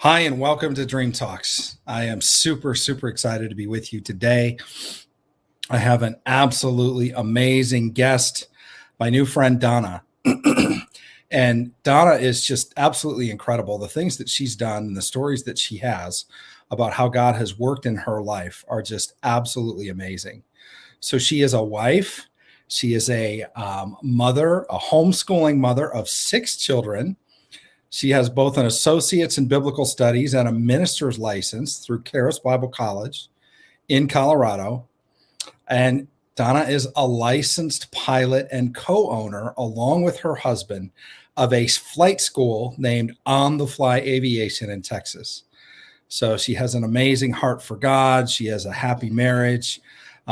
Hi, and welcome to Dream Talks. I am super, super excited to be with you today. I have an absolutely amazing guest, my new friend, Donna. And Donna is just absolutely incredible. The things that she's done and the stories that she has about how God has worked in her life are just absolutely amazing. So she is a wife. She is a mother, a homeschooling mother of 6 children. She has both an associate's in biblical studies and a minister's license through Charis Bible College in Colorado. And Donna is a licensed pilot and co-owner, along with her husband, of a flight school named On the Fly Aviation in Texas. So she has an amazing heart for God. She has a happy marriage.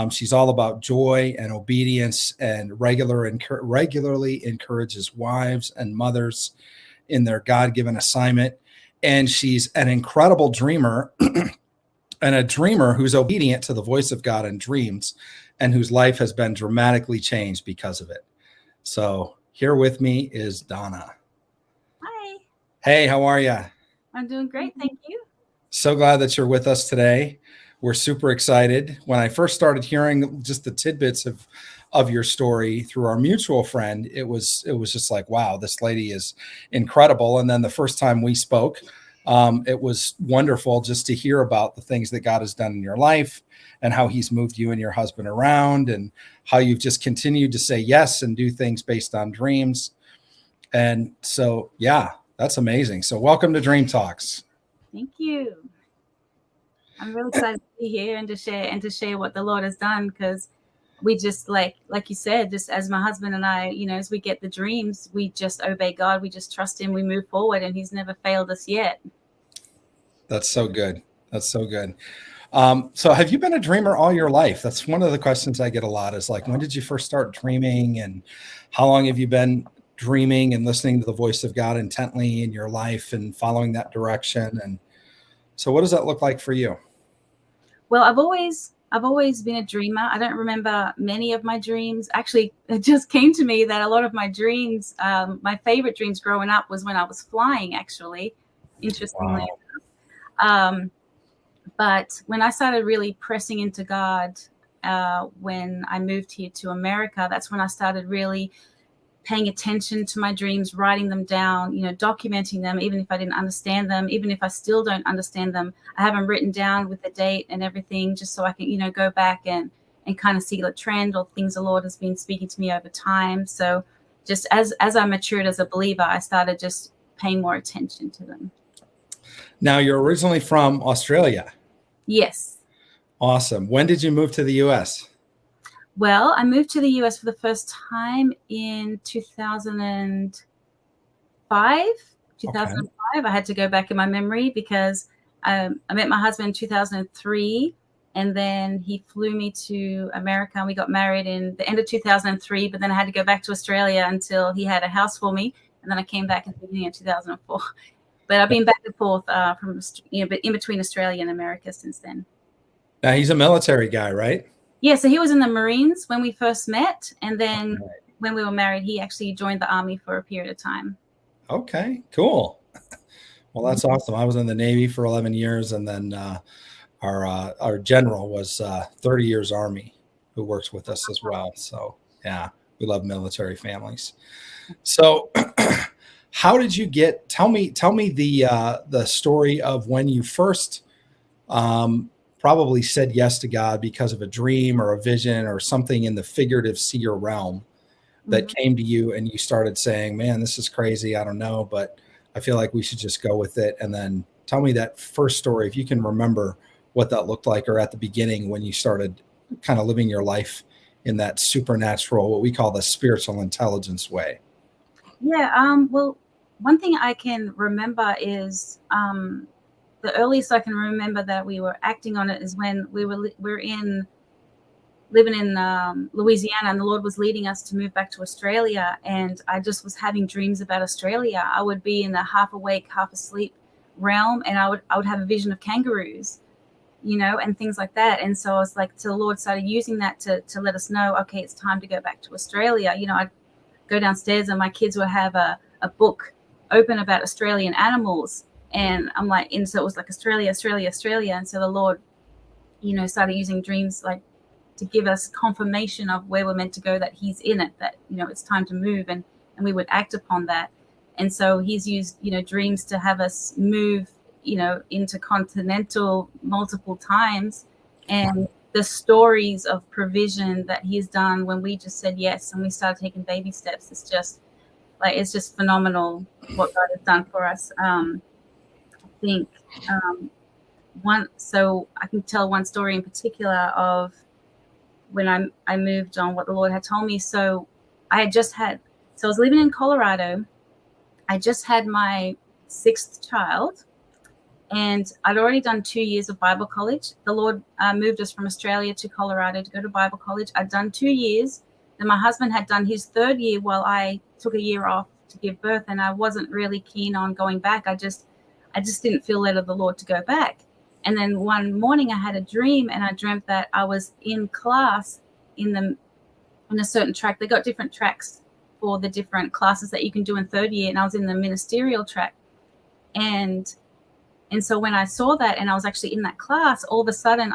She's all about joy and obedience, and regularly encourages wives and mothers in their God-given assignment. And she's an incredible dreamer and a dreamer who's obedient to the voice of God in dreams and whose life has been dramatically changed because of it. So here with me is Donna. Hi. Hey, how are you? I'm doing great. Thank you. So glad that you're with us today. We're super excited. When I first started hearing just the tidbits of your story through our mutual friend, it was just like, wow, this lady is incredible. And then the first time we spoke, it was wonderful just to hear about the things that God has done in your life and how he's moved you and your husband around and how you've just continued to say yes and do things based on dreams. And so, yeah, that's amazing. So welcome to Dream Talks. Thank you. I'm really excited to be here and to share what the Lord has done, because we just like you said, just as my husband and I, as we get the dreams, we just obey God, we just trust him, we move forward, and he's never failed us yet. That's so good. That's so good. So have you been a dreamer all your life? That's one of the questions I get a lot, is like, when did you first start dreaming, and how long have you been dreaming and listening to the voice of God intently in your life and following that direction? And so what does that look like for you? Well, I've always been a dreamer. I don't remember many of my dreams. Actually, it just came to me that a lot of my dreams, my favorite dreams growing up was when I was flying, actually, interestingly. Wow. But when I started really pressing into God, when I moved here to America, that's when I started really paying attention to my dreams, writing them down, documenting them, even if I didn't understand them, even if I still don't understand them. I have them written down with the date and everything, just so I can, go back and kind of see the trend or things the Lord has been speaking to me over time. So just as I matured as a believer, I started just paying more attention to them. Now, you're originally from Australia. Yes. Awesome. When did you move to the U.S.? Well, I moved to the U.S. for the first time in 2005. 2005. Okay. I had to go back in my memory because I met my husband in 2003, and then he flew me to America, and we got married in the end of 2003. But then I had to go back to Australia until he had a house for me, and then I came back in the beginning of 2004. But I've been back and forth from but in between Australia and America since then. Now, he's a military guy, right? Yeah, so he was in the Marines when we first met, and then when we were married, he actually joined the Army for a period of time. Okay, cool. Well, that's awesome. I was in the Navy for 11 years, and then our general was 30 years Army, who works with us as well. So, yeah, we love military families. So, how did you get? Tell me the story of when you first probably said yes to God because of a dream or a vision or something in the figurative seer realm that came to you, and you started saying, man, this is crazy. I don't know, but I feel like we should just go with it. And then tell me that first story, if you can remember what that looked like, or at the beginning when you started kind of living your life in that supernatural, what we call the spiritual intelligence way. Yeah. Well, one thing I can remember is the earliest I can remember that we were acting on it is when we were living in Louisiana, and the Lord was leading us to move back to Australia. And I just was having dreams about Australia. I would be in the half awake, half asleep realm, and I would have a vision of kangaroos, and things like that. And so I was like, the Lord started using that to let us know, okay, it's time to go back to Australia. I'd go downstairs and my kids would have a book open about Australian animals. And I'm like, and so it was like Australia. And so the Lord, started using dreams like to give us confirmation of where we're meant to go, that he's in it, that, it's time to move, and we would act upon that. And so he's used, dreams to have us move, intercontinental multiple times. And the stories of provision that he's done when we just said yes and we started taking baby steps, it's just phenomenal what God has done for us. I think so I can tell one story in particular of when I moved on, what the Lord had told me. So I was living in Colorado. I just had my 6th child, and I'd already done 2 years of Bible college. The Lord moved us from Australia to Colorado to go to Bible college. I'd done 2 years. Then my husband had done his 3rd year while I took a year off to give birth, and I wasn't really keen on going back. I just didn't feel led of the Lord to go back. And then one morning I had a dream, and I dreamt that I was in class in a certain track. They got different tracks for the different classes that you can do in 3rd year, and I was in the ministerial track. And so when I saw that and I was actually in that class, all of a sudden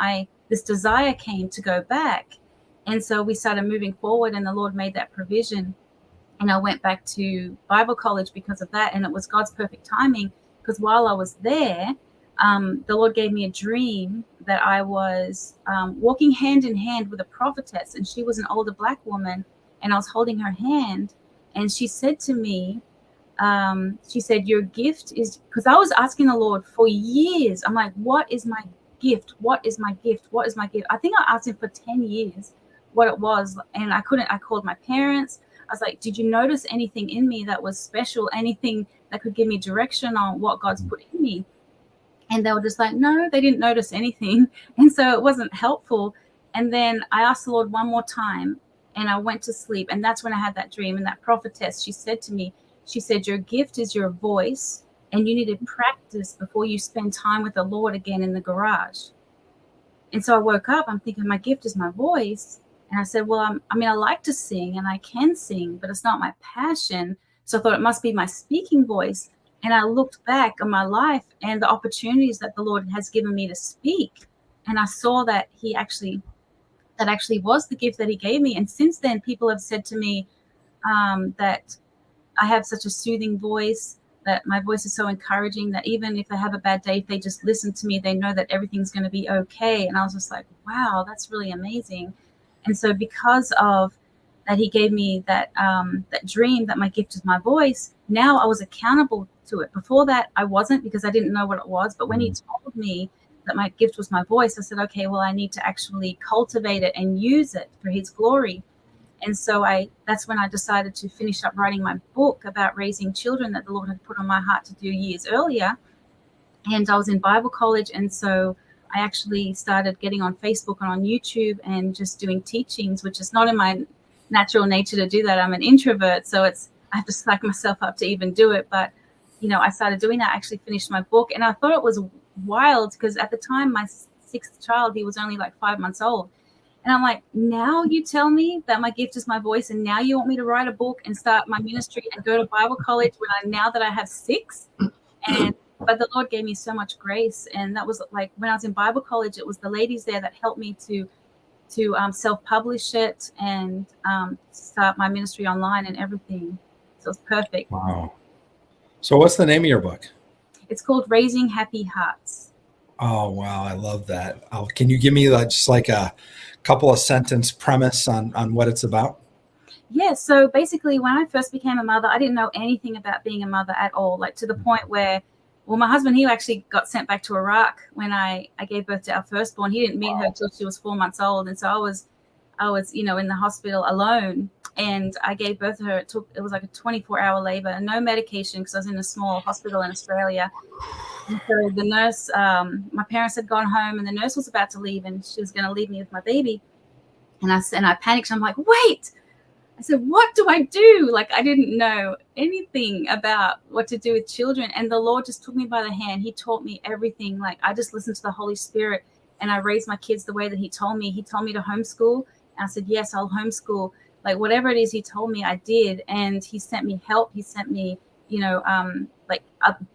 this desire came to go back. And so we started moving forward, and the Lord made that provision. And I went back to Bible college because of that. And it was God's perfect timing, because while I was there, the Lord gave me a dream that I was walking hand in hand with a prophetess, and she was an older Black woman, and I was holding her hand, and she said to me, she said, your gift is, because I was asking the Lord for years. I'm like, what is my gift? What is my gift? What is my gift? I think I asked him for 10 years what it was, and I called my parents. I was like, did you notice anything in me that was special? Anything that could give me direction on what God's put in me? And they were just like, no, they didn't notice anything. And so it wasn't helpful. And then I asked the Lord one more time, and I went to sleep. And that's when I had that dream. And that prophetess, she said to me, your gift is your voice, and you need to practice before you spend time with the Lord again in the garage. And so I woke up, I'm thinking my gift is my voice. And I said, well, I like to sing, and I can sing, but it's not my passion. So I thought it must be my speaking voice. And I looked back on my life and the opportunities that the Lord has given me to speak. And I saw that that actually was the gift that he gave me. And since then, people have said to me that I have such a soothing voice, that my voice is so encouraging, that even if they have a bad day, if they just listen to me, they know that everything's going to be okay. And I was just like, wow, that's really amazing. And so because of that, he gave me that dream that my gift is my voice. Now I was accountable to it. Before that, I wasn't, because I didn't know what it was. But when he told me that my gift was my voice, I said, okay, well, I need to actually cultivate it and use it for his glory. And so that's when I decided to finish up writing my book about raising children that the Lord had put on my heart to do years earlier. And I was in Bible college. And so I actually started getting on Facebook and on YouTube and just doing teachings, which is not in my natural nature to do that. I'm an introvert. So I have to psych myself up to even do it. But, I started doing that. I actually finished my book. And I thought it was wild, because at the time, my 6th child, he was only like 5 months old. And I'm like, now you tell me that my gift is my voice, and now you want me to write a book and start my ministry and go to Bible college now that I have 6? But the Lord gave me so much grace. And that was like when I was in Bible college, it was the ladies there that helped me to self-publish it and start my ministry online and everything. So it's perfect. Wow. So what's the name of your book? It's called Raising Happy Hearts. Oh, wow. I love that. Can you give me just like a couple of sentence premise on what it's about? Yeah. So basically, when I first became a mother, I didn't know anything about being a mother at all, like to the point where, well, my husband, he actually got sent back to Iraq when I gave birth to our firstborn. He didn't meet her till she was 4 months old. And so I was, in the hospital alone, and I gave birth to her. It was like a 24-hour labor and no medication, because I was in a small hospital in Australia. And so the nurse, my parents had gone home, and the nurse was about to leave, and she was going to leave me with my baby. And I panicked. I'm like, wait. I said, what do I do? Like, I didn't know anything about what to do with children. And the Lord just took me by the hand. He taught me everything. Like, I just listened to the Holy Spirit, and I raised my kids the way that he told me. He told me to homeschool. And I said, yes, I'll homeschool. Like, whatever it is he told me, I did. And he sent me help. He sent me,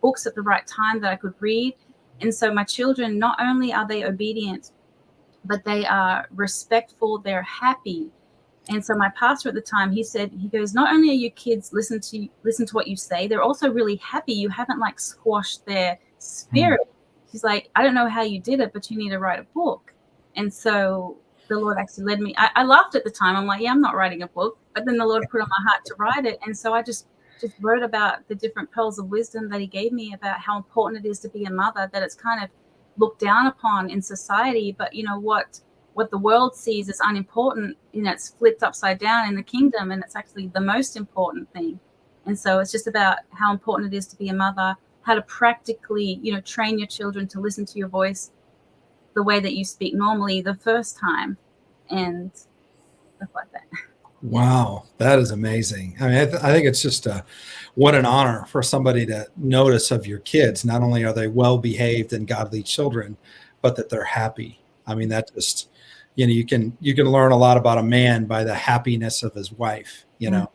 books at the right time that I could read. And so my children, not only are they obedient, but they are respectful, they're happy. And so my pastor at the time, he goes, not only are your kids listen to what you say, they're also really happy. You haven't like squashed their spirit. He's like, I don't know how you did it, but you need to write a book. And so the Lord actually led me. I laughed at the time. I'm like, yeah, I'm not writing a book. But then the Lord put on my heart to write it. And so I just wrote about the different pearls of wisdom that he gave me about how important it is to be a mother, that it's kind of looked down upon in society. But you know what the world sees as unimportant, you know, it's flipped upside down in the kingdom, and it's actually the most important thing. And so it's just about how important it is to be a mother, how to practically, you know, train your children to listen to your voice the way that you speak normally the first time, and stuff like that. Wow, that is amazing. I mean, I think it's just what an honor for somebody to notice of your kids. Not only are they well-behaved and godly children, but that they're happy. I mean, that just, you know, you can learn a lot about a man by the happiness of his wife, you know,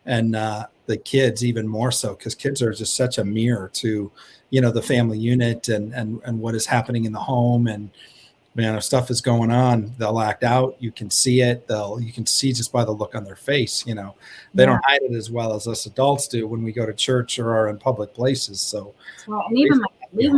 and the kids even more so, because kids are just such a mirror to, you know, the family unit and what is happening in the home. And man, if stuff is going on, they'll act out. You can see it. You can see just by the look on their face, you know, they don't hide it as well as us adults do when we go to church or are in public places. So, well, and even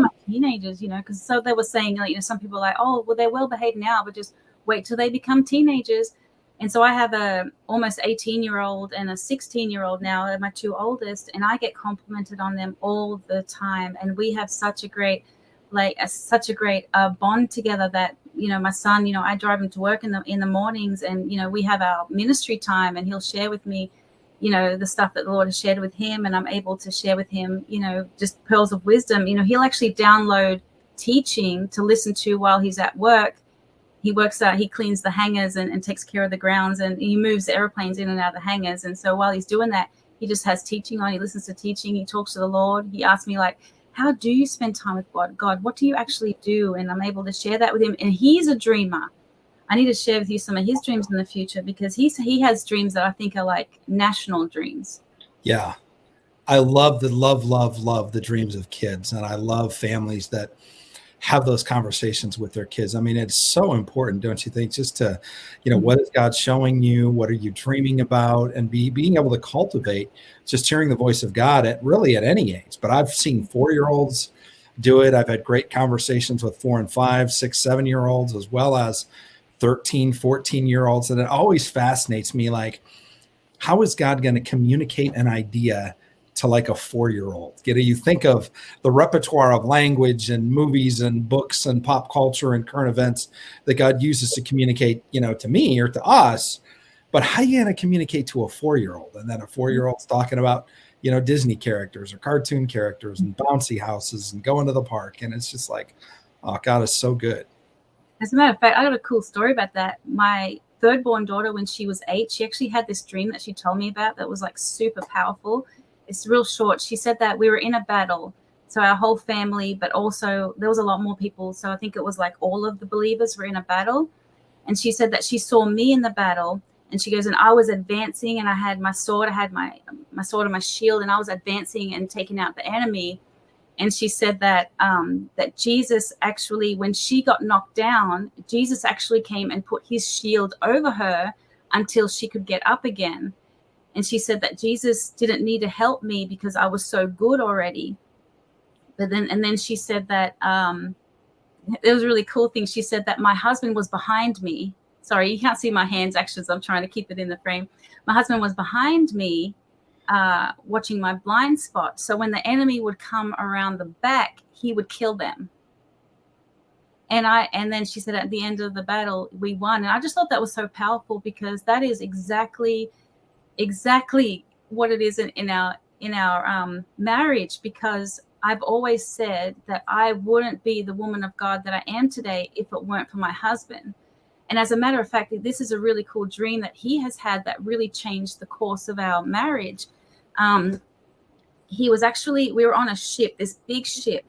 my teenagers, you know, because so they were saying, like, you know, some people are like, oh, well, they're well behaved now, but just wait till they become teenagers. And so I have a almost 18-year-old and a 16-year-old now, they're my two oldest, and I get complimented on them all the time. And we have such a great bond together that, you know, my son, you know, I drive him to work in the mornings, and, you know, we have our ministry time, and he'll share with me, you know, the stuff that the Lord has shared with him, and I'm able to share with him, you know, just pearls of wisdom. You know, he'll actually download teaching to listen to while he's at work. He works out, he cleans the hangars and takes care of the grounds, and he moves the airplanes in and out of the hangars. And so while he's doing that, he just has teaching on. He listens to teaching. He talks to the Lord. He asks me, like, how do you spend time with God? God, what do you actually do? And I'm able to share that with him. And he's a dreamer. I need to share with you some of his dreams in the future, because he has dreams that I think are like national dreams. Yeah. I love the dreams of kids. And I love families that have those conversations with their kids. I mean, it's so important, don't you think, just to, you know, what is God showing you? What are you dreaming about? And being able to cultivate just hearing the voice of God at any age. But I've seen 4-year-olds do it. I've had great conversations with 4 and 5, 6, 7-year-olds, as well as 13, 14-year-olds. And it always fascinates me, like, how is God going to communicate an idea to like a 4-year-old? You think of the repertoire of language and movies and books and pop culture and current events that God uses to communicate, you know, to me or to us. But how are you going to communicate to a 4-year-old? And then a 4-year-old's talking about, you know, Disney characters or cartoon characters and bouncy houses and going to the park. And it's just like, oh, God is so good. As a matter of fact, I got a cool story about that. My third born daughter, when she was 8, she actually had this dream that she told me about that was like super powerful. It's real short. She said that we were in a battle. So our whole family, but also there was a lot more people. So I think it was like all of the believers were in a battle. And she said that she saw me in the battle. And she goes, and I was advancing, and I had my sword, my sword and my shield, and I was advancing and taking out the enemy. And she said that that Jesus actually, when she got knocked down, Jesus actually came and put his shield over her until she could get up again. And she said that Jesus didn't need to help me because I was so good already. But then she said that it was a really cool thing. She said that my husband was behind me. Sorry, you can't see my hands actually, so I'm trying to keep it in the frame. My husband was behind me, watching my blind spot. So when the enemy would come around the back, he would kill them. And then she said at the end of the battle, we won. And I just thought that was so powerful, because that is exactly what it is in our marriage. Because I've always said that I wouldn't be the woman of God that I am today if it weren't for my husband. And as a matter of fact, this is a really cool dream that he has had that really changed the course of our marriage. We were on a ship, this big ship,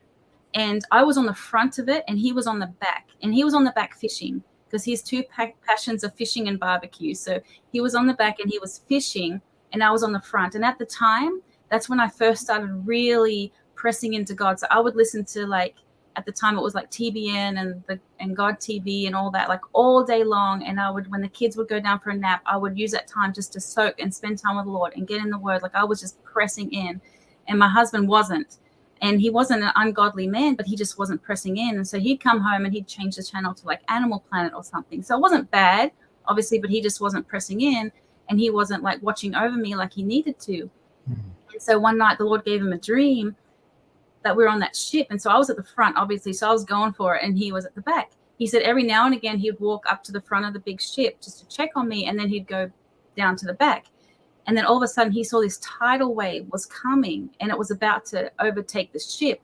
and I was on the front of it and he was on the back, and he was on the back fishing, because his two passions are fishing and barbecue. So he was on the back and he was fishing, and I was on the front. And at the time, that's when I first started really pressing into God. So I would listen to, like, at the time it was like TBN and God TV and all that, like all day long. And I would, when the kids would go down for a nap, I would use that time just to soak and spend time with the Lord and get in the Word. Like I was just pressing in, and my husband wasn't. And he wasn't an ungodly man, but he just wasn't pressing in. And so he'd come home and he'd change the channel to like Animal Planet or something. So it wasn't bad, obviously, but he just wasn't pressing in, and he wasn't like watching over me like he needed to. Mm-hmm. And so one night the Lord gave him a dream that we were on that ship. And so I was at the front, obviously. So I was going for it, and he was at the back. He said every now and again he'd walk up to the front of the big ship just to check on me, and then he'd go down to the back. And then all of a sudden he saw this tidal wave was coming, and it was about to overtake the ship.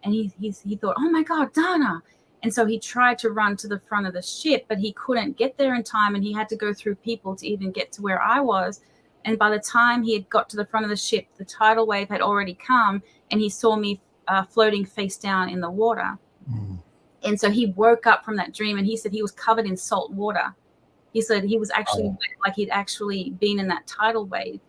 And he thought, oh my God, Donna. And so he tried to run to the front of the ship, but he couldn't get there in time, and he had to go through people to even get to where I was. And by the time he had got to the front of the ship, the tidal wave had already come, and he saw me floating face down in the water. Mm. And so he woke up from that dream, and he said he was covered in salt water. He said he was actually like he'd actually been in that tidal wave,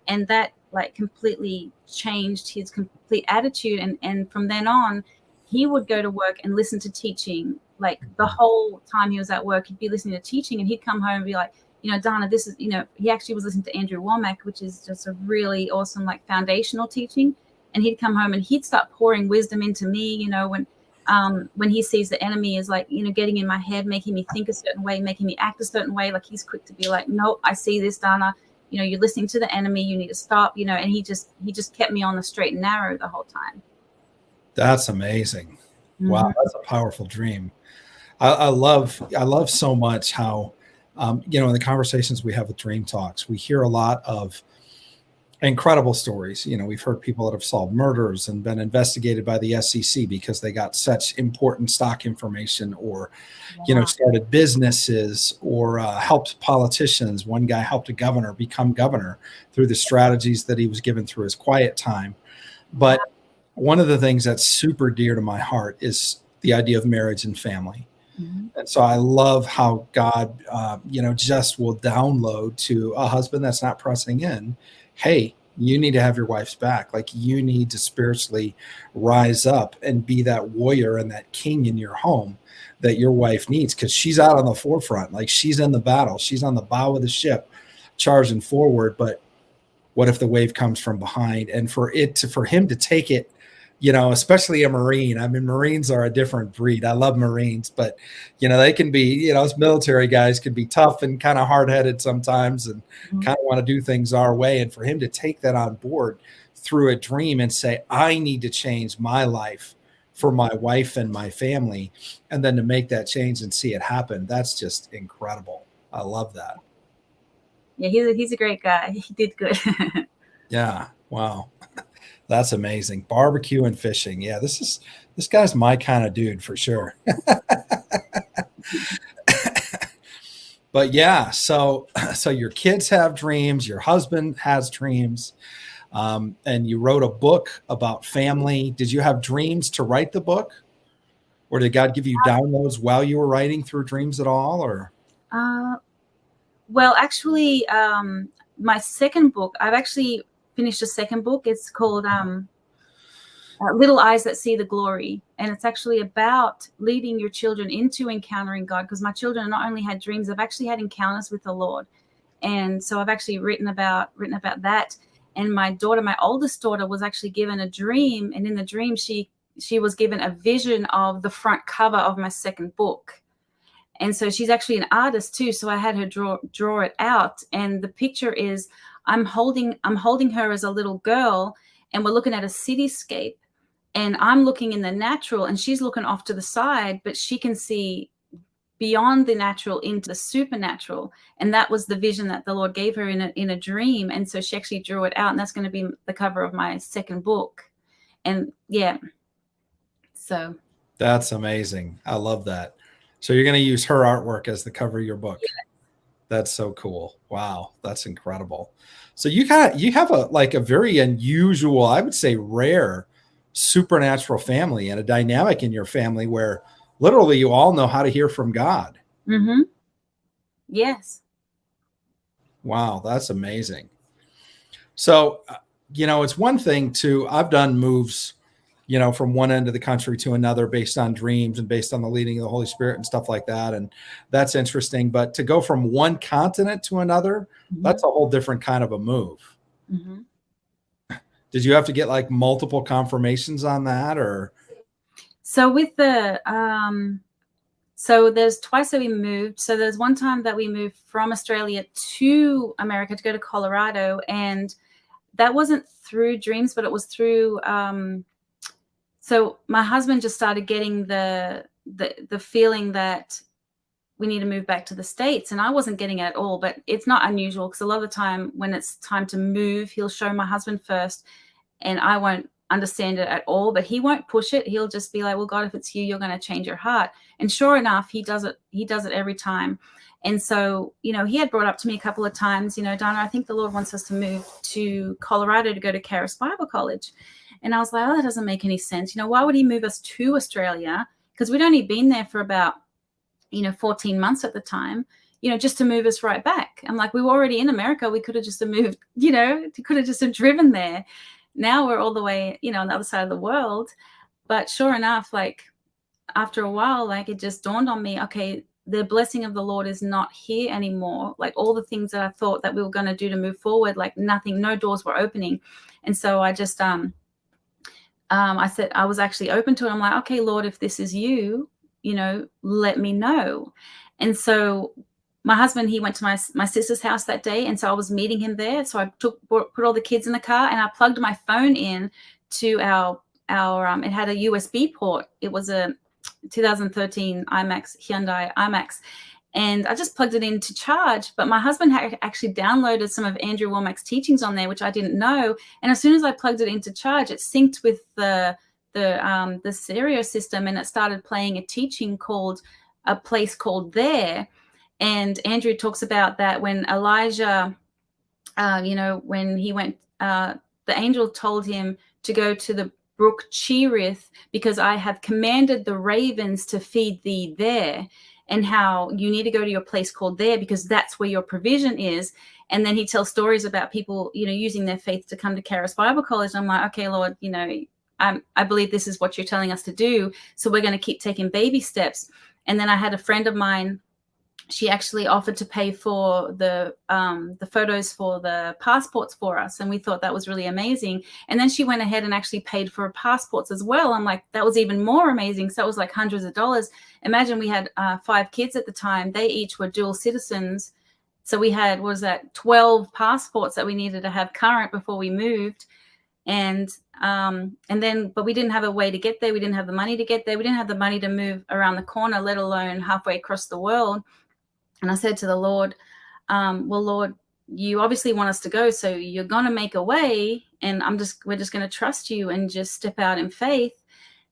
and that like completely changed his complete attitude. And from then on, he would go to work and listen to teaching. Like the whole time he was at work, he'd be listening to teaching, and he'd come home and be like, you know, Donna, this is, you know, he actually was listening to Andrew Womack, which is just a really awesome, like foundational teaching. And he'd come home and he'd start pouring wisdom into me, you know, when he sees the enemy is like, you know, getting in my head, making me think a certain way, making me act a certain way. Like he's quick to be like, no, I see this, Donna, you know, you're listening to the enemy, you need to stop, you know. And he just kept me on the straight and narrow the whole time. That's amazing. Mm-hmm. Wow. That's a powerful dream. I love so much how, you know, in the conversations we have with Dream Talks, we hear a lot of incredible stories. You know, we've heard people that have solved murders and been investigated by the SEC because they got such important stock information, or, you know, started businesses, or helped politicians. One guy helped a governor become governor through the strategies that he was given through his quiet time. But one of the things that's super dear to my heart is the idea of marriage and family. Mm-hmm. And so I love how God, you know, just will download to a husband that's not pressing in, hey, you need to have your wife's back. Like you need to spiritually rise up and be that warrior and that king in your home that your wife needs, because she's out on the forefront. Like she's in the battle. She's on the bow of the ship charging forward. But what if the wave comes from behind? And for him to take it, you know, especially a Marine. I mean, Marines are a different breed. I love Marines, but, you know, they can be, you know, as military guys can be tough and kind of hard-headed sometimes, and kind of want to do things our way. And for him to take that on board through a dream and say, I need to change my life for my wife and my family, and then to make that change and see it happen, that's just incredible. I love that. Yeah, he's a great guy. He did good. Yeah. Wow. That's amazing. Barbecue and fishing. Yeah, this guy's my kind of dude for sure. But yeah, so your kids have dreams, your husband has dreams, and you wrote a book about family. Did you have dreams to write the book, or did God give you downloads while you were writing through dreams at all? Or well, actually, my second book, I've actually finished a second book. It's called Little Eyes That See the Glory, and it's actually about leading your children into encountering God, because my children not only had dreams, they've actually had encounters with the Lord. And so I've actually written about that. And my oldest daughter was actually given a dream, and in the dream she was given a vision of the front cover of my second book. And so she's actually an artist too, so I had her draw it out, and the picture is I'm holding her as a little girl, and we're looking at a cityscape, and I'm looking in the natural, and she's looking off to the side, but she can see beyond the natural into the supernatural. And that was the vision that the Lord gave her in a dream. And so she actually drew it out, and that's going to be the cover of my second book. And yeah, so that's amazing. I love that. So you're going to use her artwork as the cover of your book. Yeah. That's so cool. Wow. That's incredible. So you have a very unusual, I would say rare, supernatural family, and a dynamic in your family where literally you all know how to hear from God. Mm-hmm. Yes. Wow. That's amazing. So, you know, it's one thing I've done moves from one end of the country to another based on dreams and based on the leading of the Holy Spirit and stuff like that. And that's interesting. But to go from one continent to another, that's a whole different kind of a move. Mm-hmm. Did you have to get like multiple confirmations on that, or? So with the, so there's twice that we moved. So there's one time that we moved from Australia to America to go to Colorado, and that wasn't through dreams, but it was through, so my husband just started getting the feeling that we need to move back to the States, and I wasn't getting it at all. But it's not unusual, because a lot of the time when it's time to move, he'll show my husband first, and I won't understand it at all, but he won't push it. He'll just be like, well, God, if it's you, you're going to change your heart. And sure enough, he does it every time. And so, he had brought up to me a couple of times, Donna, I think the Lord wants us to move to Colorado to go to Charis Bible College. And I was like, oh, that doesn't make any sense. Why would he move us to Australia? Because we'd only been there for about, 14 months at the time, just to move us right back. I'm like, we were already in America. We could have just moved, could have just driven there. Now we're all the way, on the other side of the world. But sure enough, like after a while, like it just dawned on me, okay, the blessing of the Lord is not here anymore. Like all the things that I thought that we were going to do to move forward, like nothing, no doors were opening. And so I just, I said, I was actually open to it. I'm like, okay, Lord, if this is you, let me know. And so my husband, he went to my sister's house that day. And so I was meeting him there. So I put all the kids in the car, and I plugged my phone in to our it had a USB port. It was a 2013 Hyundai IMAX. And I just plugged it in to charge. But my husband had actually downloaded some of Andrew Womack's teachings on there, which I didn't know. And as soon as I plugged it into charge, it synced with the stereo system, and it started playing a teaching called A Place Called There. And Andrew talks about that when Elijah, when he went, the angel told him to go to the brook Cherith, because I have commanded the ravens to feed thee there, and how you need to go to your place called there because that's where your provision is. And then he tells stories about people, using their faith to come to Charis Bible College. I'm like, okay, Lord, I believe this is what you're telling us to do. So we're going to keep taking baby steps. And then I had a friend of mine, she actually offered to pay for the photos for the passports for us. And we thought that was really amazing. And then she went ahead and actually paid for passports as well. I'm like, that was even more amazing. So it was like hundreds of dollars. Imagine we had 5 kids at the time. They each were dual citizens. So we had, 12 passports that we needed to have current before we moved. And then, but we didn't have a way to get there. We didn't have the money to get there. We didn't have the money to move around the corner, let alone halfway across the world. And I said to the Lord, well, Lord, you obviously want us to go, so you're going to make a way, and we're just going to trust you and just step out in faith.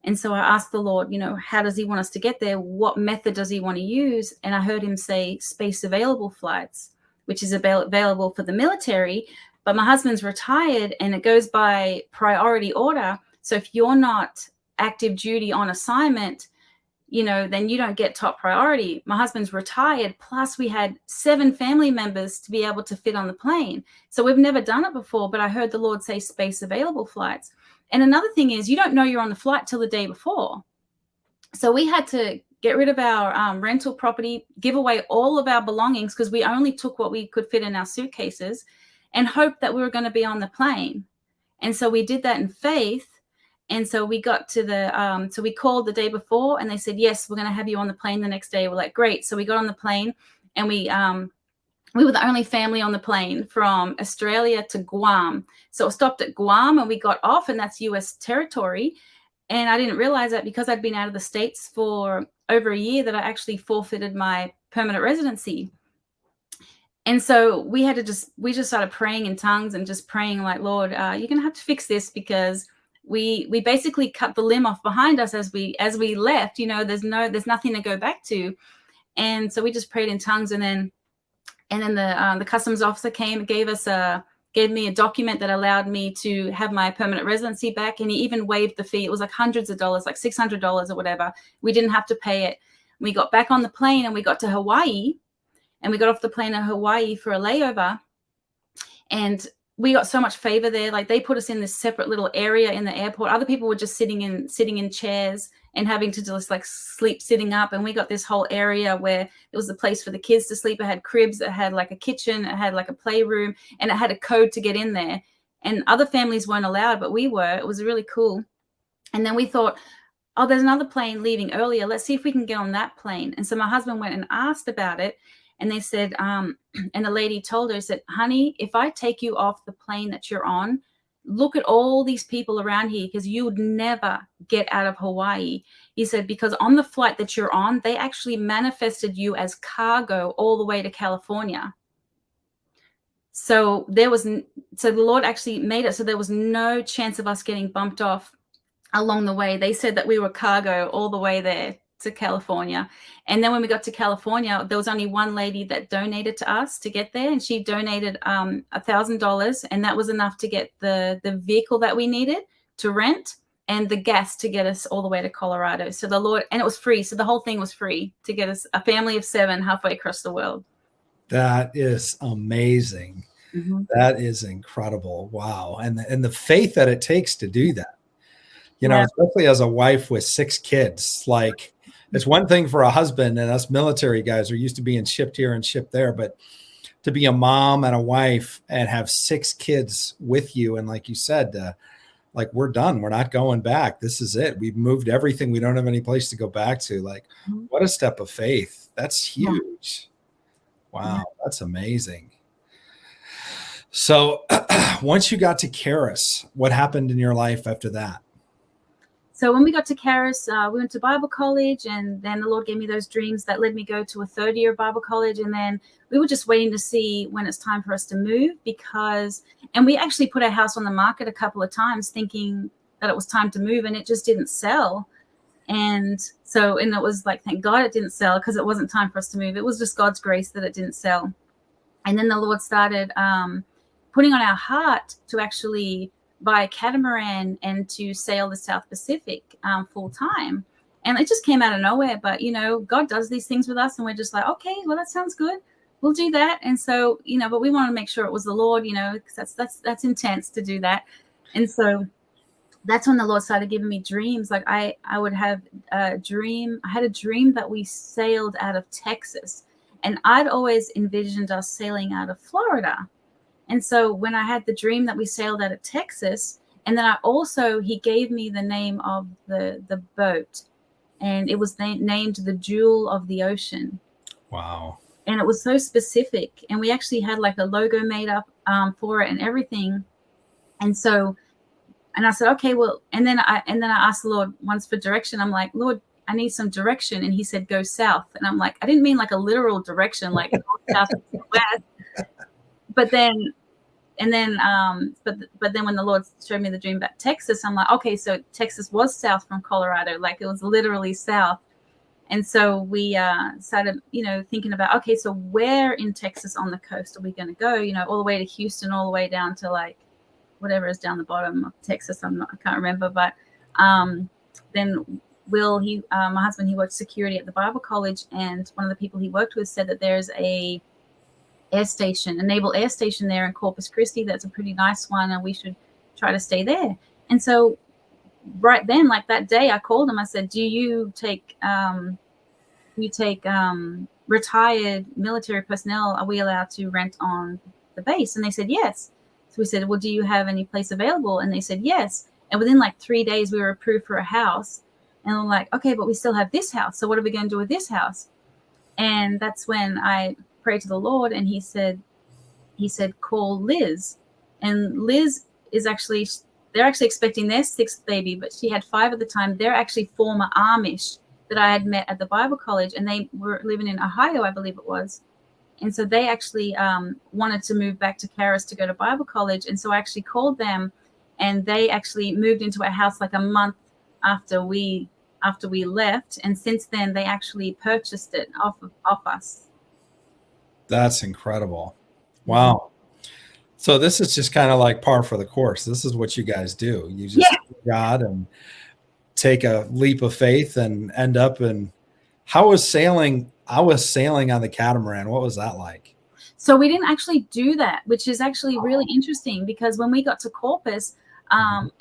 And so I asked the Lord, how does he want us to get there? What method does he want to use? And I heard him say space available flights, which is available for the military. But my husband's retired, and it goes by priority order. So if you're not active duty on assignment, then you don't get top priority. My husband's retired. Plus we had 7 family members to be able to fit on the plane. So we've never done it before, but I heard the Lord say space available flights. And another thing is, you don't know you're on the flight till the day before. So we had to get rid of our rental property, give away all of our belongings, because we only took what we could fit in our suitcases, and hope that we were going to be on the plane. And so we did that in faith. And so we got to so we called the day before, and they said, yes, we're going to have you on the plane the next day. We're like, great. So we got on the plane, and we were the only family on the plane from Australia to Guam. So it stopped at Guam, and we got off, and that's US territory. And I didn't realize that because I'd been out of the States for over a year, that I actually forfeited my permanent residency. And so we just started praying in tongues and just praying like, Lord, you're going to have to fix this, because we basically cut the limb off behind us as we left. There's nothing to go back to. And so we just prayed in tongues, and then the customs officer came and gave me a document that allowed me to have my permanent residency back. And he even waived the fee. It was like hundreds of dollars, like $600 or whatever. We didn't have to pay it. We got back on the plane, and we got to Hawaii, and we got off the plane in Hawaii for a layover. And we got so much favor there. Like they put us in this separate little area in the airport. Other people were just sitting in chairs and having to just like sleep sitting up. And we got this whole area where it was a place for the kids to sleep. It had cribs, it had like a kitchen, it had like a playroom, and it had a code to get in there. And other families weren't allowed, but we were. It was really cool. And then we thought, oh, there's another plane leaving earlier. Let's see if we can get on that plane. And so my husband went and asked about it. And they said, and the lady told her, said, honey, if I take you off the plane that you're on, look at all these people around here, because you would never get out of Hawaii. He said, because on the flight that you're on, they actually manifested you as cargo all the way to California. So the Lord actually made it so there was no chance of us getting bumped off along the way. They said that we were cargo all the way there to California. And then when we got to California, there was only one lady that donated to us to get there, and she donated $1,000, and that was enough to get the vehicle that we needed to rent and the gas to get us all the way to Colorado. So the Lord, and it was free. So the whole thing was free to get us, a family of 7, halfway across the world. That is amazing. Mm-hmm. That is incredible. Wow. And the faith that it takes to do that, you know, especially as a wife with 6 kids, like it's one thing for a husband, and us military guys are used to being shipped here and shipped there, but to be a mom and a wife and have 6 kids with you. And like you said, like, we're done. We're not going back. This is it. We've moved everything. We don't have any place to go back to. Like, what a step of faith. That's huge. Wow. That's amazing. So once you got to Karis, what happened in your life after that? So when we got to Karis, we went to Bible college, and then the Lord gave me those dreams that led me go to a 3rd-year Bible college. And then we were just waiting to see when it's time for us to move, and we actually put our house on the market a couple of times thinking that it was time to move, and it just didn't sell. And it was like, thank God it didn't sell, because it wasn't time for us to move. It was just God's grace that it didn't sell. And then the Lord started putting on our heart to actually buy a catamaran and to sail the South Pacific full time. And it just came out of nowhere. But, you know, God does these things with us, and we're just like, okay, well, that sounds good. We'll do that. And so, you know, but we want to make sure it was the Lord, you know, because that's intense to do that. And so that's when the Lord started giving me dreams. Like I would have a dream. I had a dream that we sailed out of Texas, and I'd always envisioned us sailing out of Florida. And so when I had the dream that we sailed out of Texas, and then he gave me the name of the boat, and it was named the Jewel of the Ocean. Wow. And it was so specific. And we actually had like a logo made up for it and everything. And I said, okay, well, and then I asked the Lord once for direction. I'm like, Lord, I need some direction. And he said, go south. And I'm like, I didn't mean like a literal direction, like north, south, and west. But then when the Lord showed me the dream about Texas, I'm like, okay, so Texas was south from Colorado, like it was literally south. And so we started, you know, thinking about, okay, so where in Texas on the coast are we going to go? You know, all the way to Houston, all the way down to like whatever is down the bottom of Texas. I can't remember. But then my husband, he worked security at the Bible college, and one of the people he worked with said that there's a naval air station there in Corpus Christi. That's a pretty nice one, and we should try to stay there. And so right then, like that day, I called him. I said, do you take retired military personnel? Are we allowed to rent on the base? And they said yes. So we said, well, do you have any place available? And they said yes. And within like 3 days, we were approved for a house. And I'm like, okay, but we still have this house. So what are we going to do with this house? And that's when I prayed to the Lord, and he said, call Liz. And Liz they're actually expecting their 6th baby, but she had 5 at the time. They're actually former Amish that I had met at the Bible college, and they were living in Ohio, I believe it was. And so they actually wanted to move back to Karis to go to Bible college. And so I actually called them, and they actually moved into our house like a month after we left. And since then, they actually purchased it off us. That's incredible. Wow. So this is just kind of like par for the course. This is what you guys do. You just God and take a leap of faith and end up in. How was sailing? I was sailing on the catamaran. What was that like? So we didn't actually do that, which is actually really interesting, because when we got to Corpus,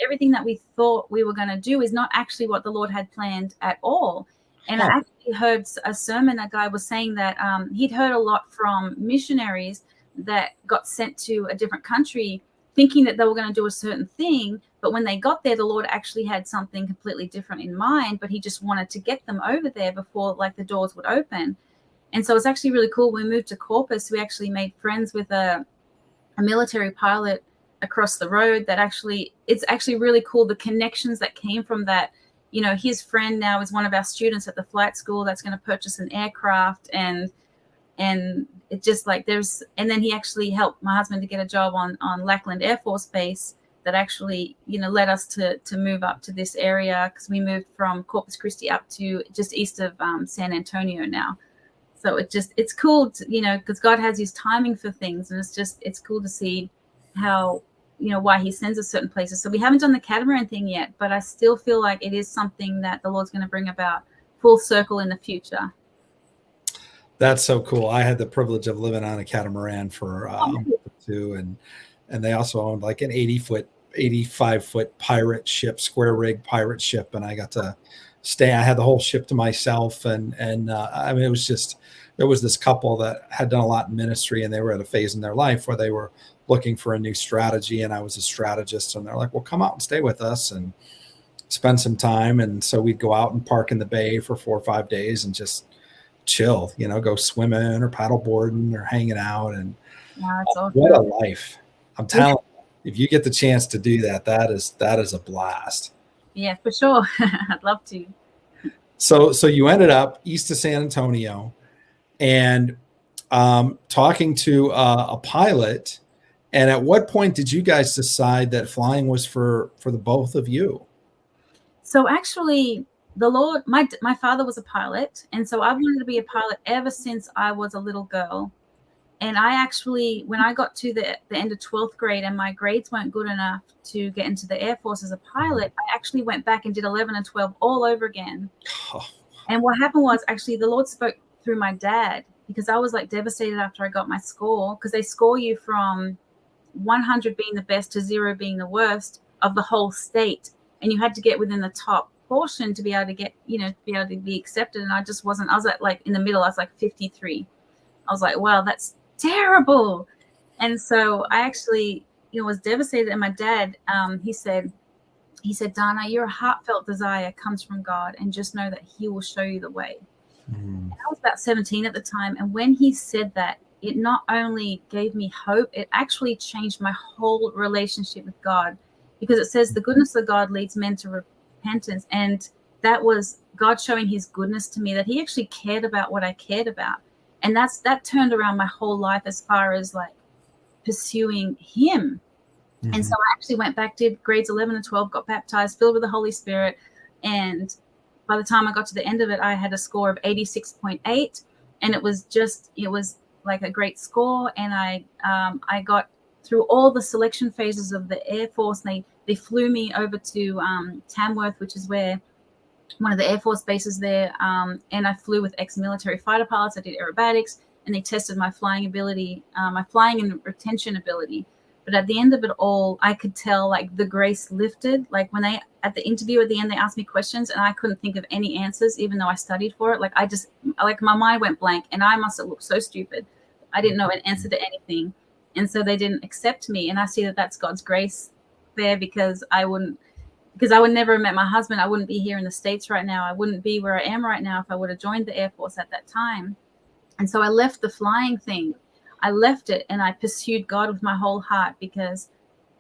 everything that we thought we were going to do is not actually what the Lord had planned at all. And I actually heard a sermon, a guy was saying that he'd heard a lot from missionaries that got sent to a different country thinking that they were going to do a certain thing. But when they got there, the Lord actually had something completely different in mind, but he just wanted to get them over there before like the doors would open. And so it's actually really cool. When we moved to Corpus, we actually made friends with a military pilot across the road that actually, it's actually really cool. The connections that came from that, you know, his friend now is one of our students at the flight school that's going to purchase an aircraft, and it just like there's, and then he actually helped my husband to get a job on Lackland Air Force Base that actually, you know, led us to move up to this area, because we moved from Corpus Christi up to just east of San Antonio now. So it's cool to, you know, because God has his timing for things, and it's cool to see how, you know, why he sends us certain places. So we haven't done the catamaran thing yet, but I still feel like it is something that the Lord's going to bring about full circle in the future. That's so cool. I had the privilege of living on a catamaran for two, and they also owned like an 85-foot pirate ship, square rig pirate ship, and I got to stay. I had the whole ship to myself, and I mean, it was just, there was this couple that had done a lot in ministry, and they were at a phase in their life where they were looking for a new strategy, and I was a strategist, and they're like, well, come out and stay with us and spend some time. And so we'd go out and park in the bay for 4 or 5 days and just chill, you know, go swimming or paddle boarding or hanging out. And what a life. I'm telling you, if you get the chance to do that, that is a blast. Yeah, for sure. I'd love to. So you ended up east of San Antonio, and talking to a pilot. And at what point did you guys decide that flying was for the both of you? So actually, the Lord, my father was a pilot, and so I wanted to be a pilot ever since I was a little girl. And I actually, when I got to the end of 12th grade and my grades weren't good enough to get into the Air Force as a pilot, I actually went back and did 11 and 12 all over again. Oh. And what happened was, actually, the Lord spoke through my dad, because I was like devastated after I got my score, because they score you from 100 being the best to 0 being the worst of the whole state. And you had to get within the top portion to be able to get, you know, to be able to be accepted. And I just wasn't, I was at like in the middle, I was like 53. I was like, wow, that's terrible. And so I actually, you know, was devastated. And my dad, he said, Donna, your heartfelt desire comes from God, and just know that he will show you the way. And I was about 17 at the time. And when he said that, it not only gave me hope, it actually changed my whole relationship with God, because it says the goodness of God leads men to repentance. And that was God showing his goodness to me, that he actually cared about what I cared about. And that turned around my whole life as far as like pursuing him. And so I actually went back, did grades 11 and 12, got baptized, filled with the Holy Spirit. And by the time I got to the end of it, I had a score of 86.8. And it was like a great score. And I got through all the selection phases of the Air Force. And they flew me over to Tamworth, which is where one of the Air Force bases there. And I flew with ex-military fighter pilots. I did aerobatics, and they tested my flying ability, my flying and retention ability. But at the end of it all, I could tell like the grace lifted. Like when at the interview at the end, they asked me questions and I couldn't think of any answers, even though I studied for it. Like my mind went blank, and I must have looked so stupid. I didn't know an answer to anything. And so they didn't accept me. And I see that that's God's grace there, because I would never have met my husband. I wouldn't be here in the States right now. I wouldn't be where I am right now if I would have joined the Air Force at that time. And so I left the flying thing. I left it, and I pursued God with my whole heart, because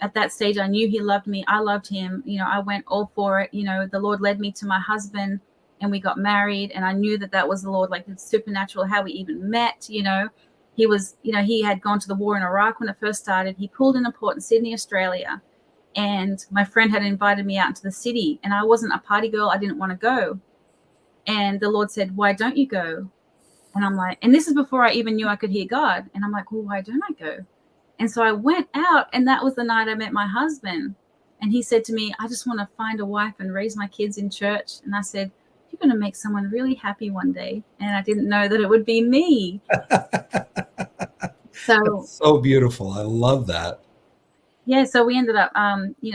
at that stage I knew he loved me. I loved him. You know, I went all for it. You know, the Lord led me to my husband, and we got married, and I knew that was the Lord. Like, it's supernatural how we even met. You know, he had gone to the war in Iraq when it first started. He pulled in a port in Sydney, Australia, and my friend had invited me out into the city, and I wasn't a party girl. I didn't want to go. And the Lord said, why don't you go? And I'm like, and this is before I even knew I could hear God. And I'm like, well, why don't I go? And so I went out, and that was the night I met my husband. And he said to me, I just want to find a wife and raise my kids in church. And I said, you're going to make someone really happy one day. And I didn't know that it would be me. So That's so beautiful. I love that. yeah, so we ended up,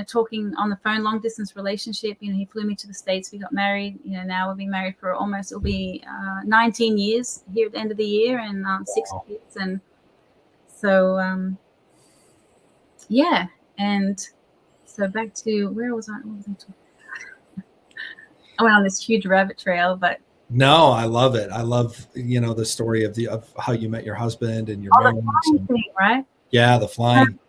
talking on the phone, long distance relationship. He flew me to the States. We got married. Now we've been married for almost, it'll be 19 years here at the end of the year, and 6 Wow. kids. And so, yeah. And so back to, where was I? What was I talking? I went on this huge rabbit trail, but No, I love it. I love, the story of how you met your husband and your the marriage. flying thing, right? Yeah, the flying.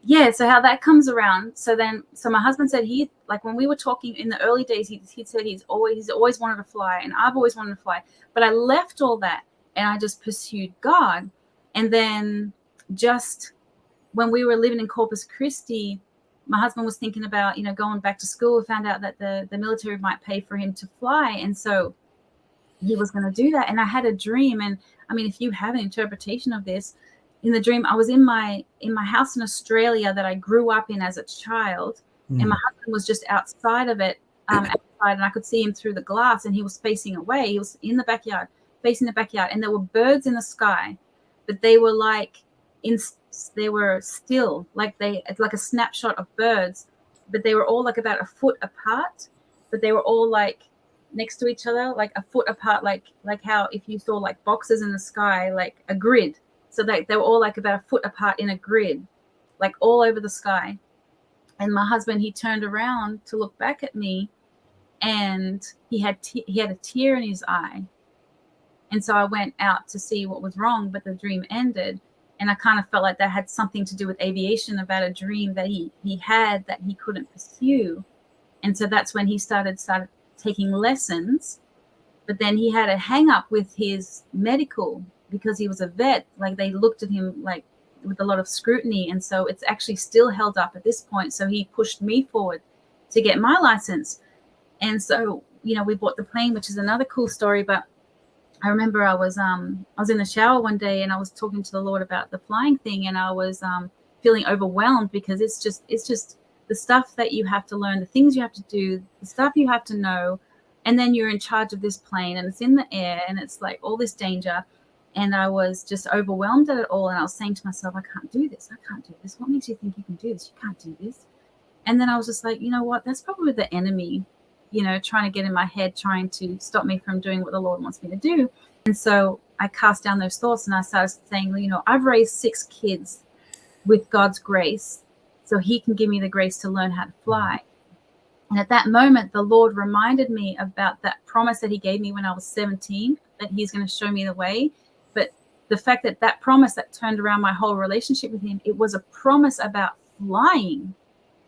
Yeah, so how that comes around. So my husband said, he, like, when we were talking in the early days, he said he's always wanted to fly, and I've always wanted to fly, but I left all that and I just pursued God. And then just when we were living in Corpus Christi, my husband was thinking about, going back to school. We found out that the military might pay for him to fly, and so he was going to do that. And I had a dream, and I mean, if you have an interpretation of this, in the dream, I was in my house in Australia that I grew up in as a child, and my husband was just outside of it, outside, and I could see him through the glass, and he was facing away. He was in the backyard, facing the backyard, and there were birds in the sky, but they were like they were still, it's like a snapshot of birds, but they were all like about a foot apart, but they were all like next to each other, like a foot apart, like how if you saw like boxes in the sky, like a grid. So they were all like about a foot apart in a grid, like all over the sky. And my husband, he turned around to look back at me, and he had a tear in his eye. And so I went out to see what was wrong, but the dream ended. And I kind of felt like that had something to do with aviation, about a dream that he had that he couldn't pursue. And so that's when he started taking lessons. But then he had a hang up with his medical, because he was a vet. Like, they looked at him like with a lot of scrutiny, and so it's actually still held up at this point. So he pushed me forward to get my license. And so, we bought the plane, which is another cool story. But I remember I was in the shower one day, and I was talking to the Lord about the flying thing, and I was feeling overwhelmed, because it's just the stuff that you have to learn, the things you have to do, the stuff you have to know, and then you're in charge of this plane, and it's in the air, and it's like all this danger. And I was just overwhelmed at it all. And I was saying to myself, I can't do this. I can't do this. What makes you think you can do this? You can't do this. And then I was just like, you know what? That's probably the enemy, trying to get in my head, trying to stop me from doing what the Lord wants me to do. And so I cast down those thoughts, and I started saying, I've raised 6 kids with God's grace, so he can give me the grace to learn how to fly. And at that moment, the Lord reminded me about that promise that he gave me when I was 17, that he's going to show me the way. But the fact that promise that turned around my whole relationship with him, it was a promise about flying.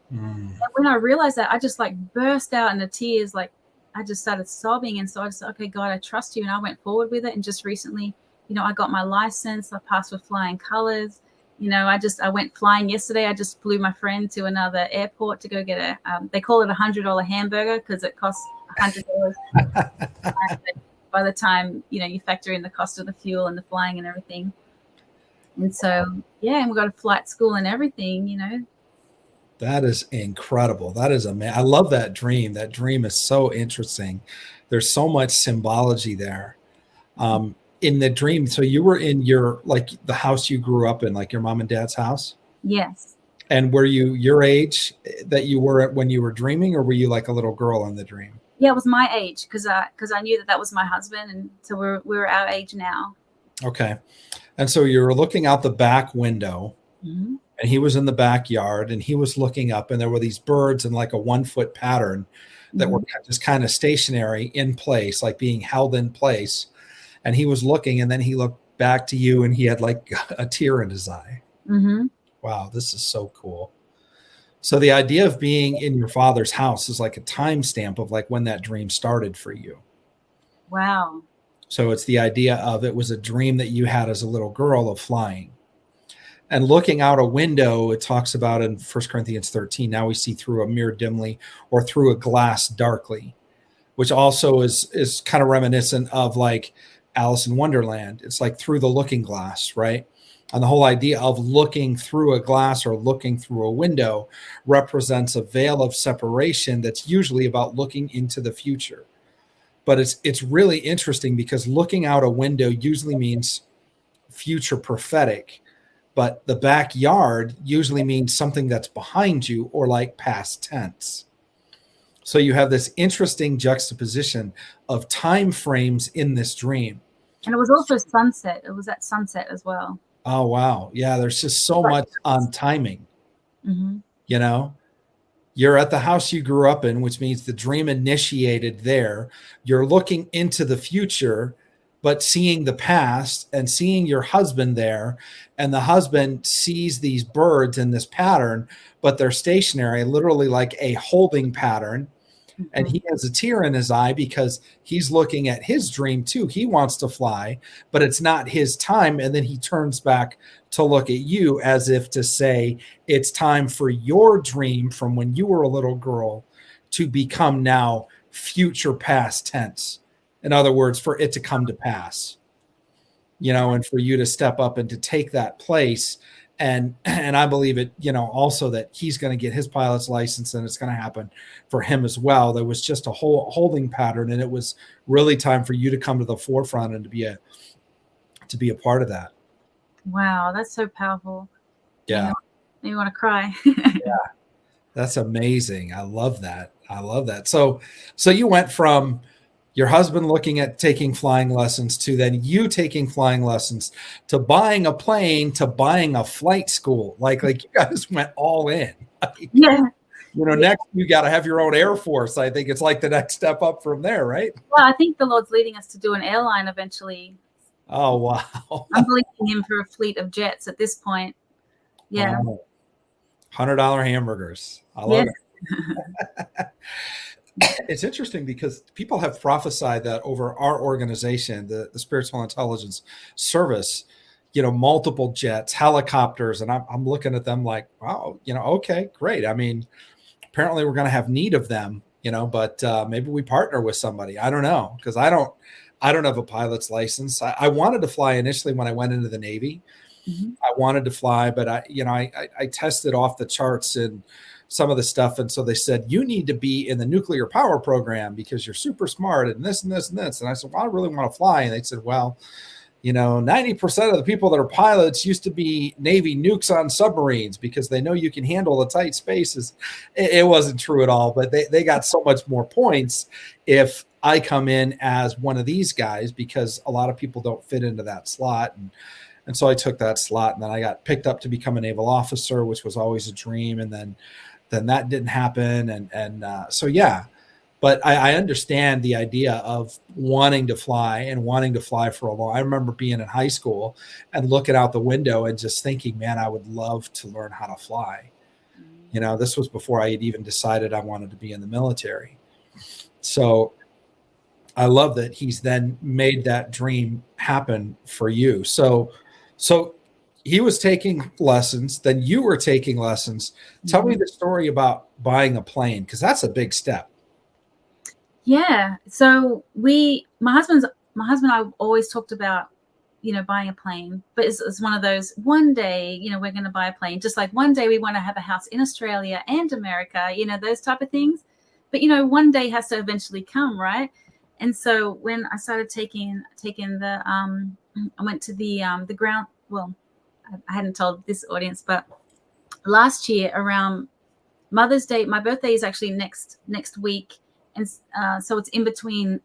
And when I realized that, I just like burst out into tears. Like, I just started sobbing. And so I just said, okay, God, I trust you. And I went forward with it. And just recently, I got my license. I passed with flying colors. I went flying yesterday. I just flew my friend to another airport to go get they call it $100 hamburger, because it costs $100. By the time, you factor in the cost of the fuel and the flying and everything. And so, yeah, and we got a flight school and everything. That is incredible. That is amazing. I love that dream. That dream is so interesting. There's so much symbology there. In the dream, so you were in the house you grew up in, like your mom and dad's house? Yes. And were you your age that you were at when you were dreaming, or were you like a little girl in the dream? Yeah, it was my age, because I knew that was my husband, and so we're our age now. Okay. And so you were looking out the back window, and he was in the backyard, and he was looking up, and there were these birds in like a 1-foot pattern that were just kind of stationary in place, like being held in place. And he was looking, and then he looked back to you, and he had like a tear in his eye. Wow, this is so cool. So the idea of being in your father's house is like a timestamp of like when that dream started for you. Wow. So it's the idea of, it was a dream that you had as a little girl of flying. And looking out a window, it talks about in 1 Corinthians 13, now we see through a mirror dimly, or through a glass darkly, which also is kind of reminiscent of like Alice in Wonderland. It's like through the looking glass, right? And the whole idea of looking through a glass or looking through a window represents a veil of separation that's usually about looking into the future. But it's really interesting, because looking out a window usually means future prophetic, but the backyard usually means something that's behind you or like past tense. So you have this interesting juxtaposition of time frames in this dream. And it was also sunset. It was at sunset as well. Oh, wow. Yeah, there's just so much on timing. Mm-hmm. You know, you're at the house you grew up in, which means the dream initiated there. You're looking into the future, but seeing the past and seeing your husband there. And the husband sees these birds in this pattern, but they're stationary, literally like a holding pattern. And he has a tear in his eye because he's looking at his dream too. He wants to fly, but it's not his time. And then he turns back to look at you as if to say, it's time for your dream from when you were a little girl to become now future past tense. In other words, for it to come to pass, and for you to step up and to take that place. And I believe it, also that he's going to get his pilot's license, and it's going to happen for him as well. There was just a whole holding pattern, and it was really time for you to come to the forefront and to be a part of that. Wow, that's so powerful. Yeah. You want to cry. Yeah. That's amazing. I love that. So you went from your husband looking at taking flying lessons to then you taking flying lessons to buying a plane to buying a flight school. Like you guys went all in. Yeah. Next you got to have your own Air Force. I think it's like the next step up from there, right? Well, I think the Lord's leading us to do an airline eventually. Oh, wow. I'm believing him for a fleet of jets at this point. Yeah. $100 hamburgers. I love it. It's interesting because people have prophesied that over our organization, the Spiritual Intelligence Service, multiple jets, helicopters, and I'm looking at them like, wow, okay, great. I mean, apparently we're going to have need of them, but maybe we partner with somebody. I don't know, because I don't have a pilot's license. I wanted to fly initially when I went into the Navy. Mm-hmm. I wanted to fly, but I tested off the charts and some of the stuff. And so they said, you need to be in the nuclear power program because you're super smart and this and this and this. And I said, well, I really want to fly. And they said, well, 90% of the people that are pilots used to be Navy nukes on submarines because they know you can handle the tight spaces. It wasn't true at all, but they got so much more points if I come in as one of these guys, because a lot of people don't fit into that slot. And so I took that slot, and then I got picked up to become a naval officer, which was always a dream. And then that didn't happen. So, yeah, but I understand the idea of wanting to fly for a long. I remember being in high school and looking out the window and just thinking, man, I would love to learn how to fly. This was before I had even decided I wanted to be in the military. So I love that he's then made that dream happen for you. So he was taking lessons, then you were taking lessons. Tell me the story about buying a plane, because that's a big step. Yeah. So my husband and I always talked about, buying a plane, but it's one of those, one day, we're going to buy a plane, just like one day we want to have a house in Australia and America, those type of things. But, one day has to eventually come, right? And so when I started taking the, I went to the ground, well, I hadn't told this audience, but last year around Mother's Day, my birthday is actually next week. And so it's in between.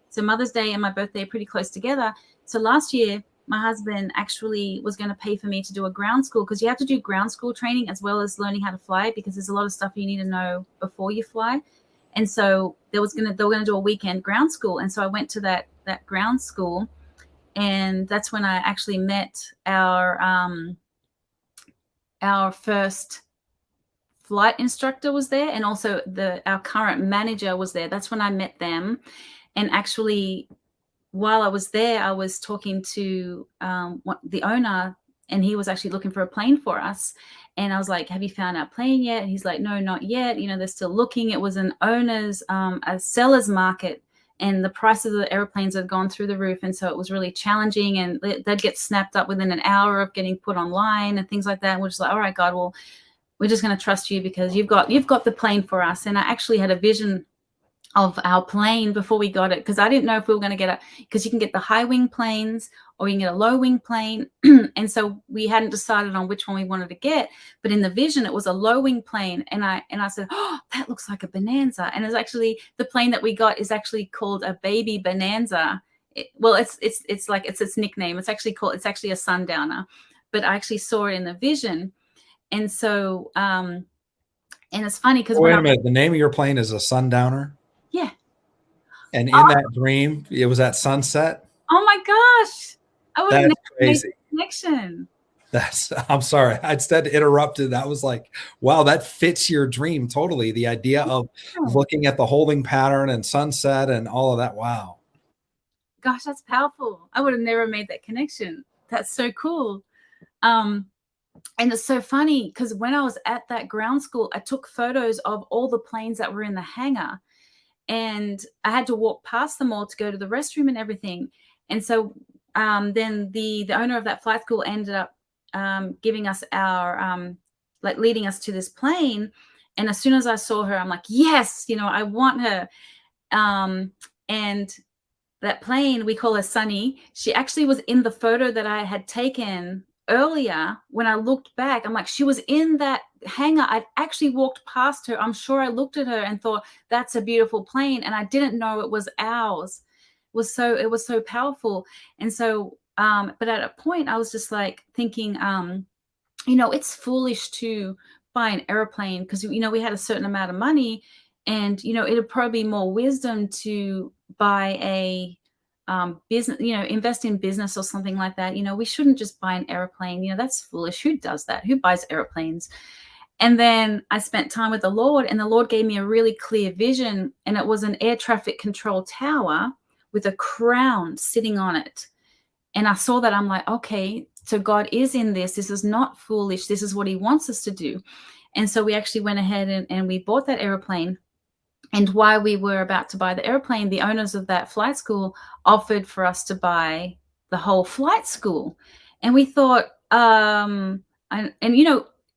So Mother's Day and my birthday are pretty close together. So last year, my husband actually was going to pay for me to do a ground school, because you have to do ground school training as well as learning how to fly, because there's a lot of stuff you need to know before you fly. And so they were going to do a weekend ground school. And so I went to that ground school. And that's when I actually met our first flight instructor was there, and also our current manager was there. That's when I met them. And actually, while I was there, I was talking to the owner, and he was actually looking for a plane for us. And I was like, have you found our plane yet? And he's like, no, not yet. They're still looking. It was an owner's, a seller's market, and the price of the airplanes had gone through the roof. And so it was really challenging, and they'd get snapped up within an hour of getting put online and things like that. And we're just like, all right, God, well, we're just going to trust you because you've got the plane for us. And I actually had a vision of our plane before we got it, because I didn't know if we were going to get it, because you can get the high wing planes or you can get a low wing plane. And so we hadn't decided on which one we wanted to get, but in the vision it was a low wing plane, and I said, oh, that looks like a Bonanza. And it's actually, the plane that we got is actually called a baby Bonanza. It's like it's its nickname. It's actually a Sundowner, but I actually saw it in the vision. And so and it's funny because Wait a minute. The name of your plane is a Sundowner? yeah. And in that dream, it was at sunset? Oh my gosh. I would have That's never made crazy. the connection. I'm sorry. I instead interrupted. That was like, wow, that fits your dream totally. The idea of looking at the holding pattern and sunset and all of that. Wow. Gosh, that's powerful. I would have never made that connection. That's so cool. And it's so funny because when I was at that ground school, I took photos of all the planes that were in the hangar, and I had to walk past them all to go to the restroom and everything. And so then the owner of that flight school ended up giving us our like leading us to this plane. And as soon as I saw her, I'm like, yes, I want her. And that plane, we call her Sunny. She actually was in the photo that I had taken earlier. When I looked back, I'm like, she was in that hangar. I'd actually walked past her. I'm sure I looked at her and thought, that's a beautiful plane. And I didn't know it was ours. It was so powerful. And so, but at a point I was just like thinking, it's foolish to buy an airplane because, we had a certain amount of money, and, it'd probably be more wisdom to buy a business, invest in business or something like that. We shouldn't just buy an airplane. That's foolish. Who does that? Who buys airplanes? And then I spent time with the Lord, and the Lord gave me a really clear vision, and it was an air traffic control tower with a crown sitting on it. And I saw that. I'm like, okay, so God is in this. This is not foolish. This is what he wants us to do. And so we actually went ahead and we bought that airplane. And while we were about to buy the airplane, the owners of that flight school offered for us to buy the whole flight school. And we thought,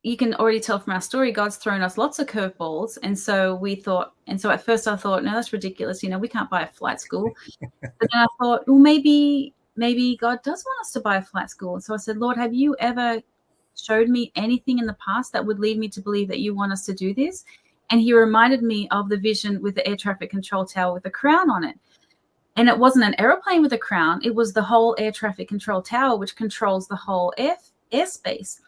you can already tell from our story, God's thrown us lots of curveballs. And so we thought, at first I thought, no, that's ridiculous. We can't buy a flight school. But then I thought, well, maybe God does want us to buy a flight school. And so I said, Lord, have you ever showed me anything in the past that would lead me to believe that you want us to do this? And he reminded me of the vision with the air traffic control tower with a crown on it. And it wasn't an airplane with a crown. It was the whole air traffic control tower, which controls the whole airspace.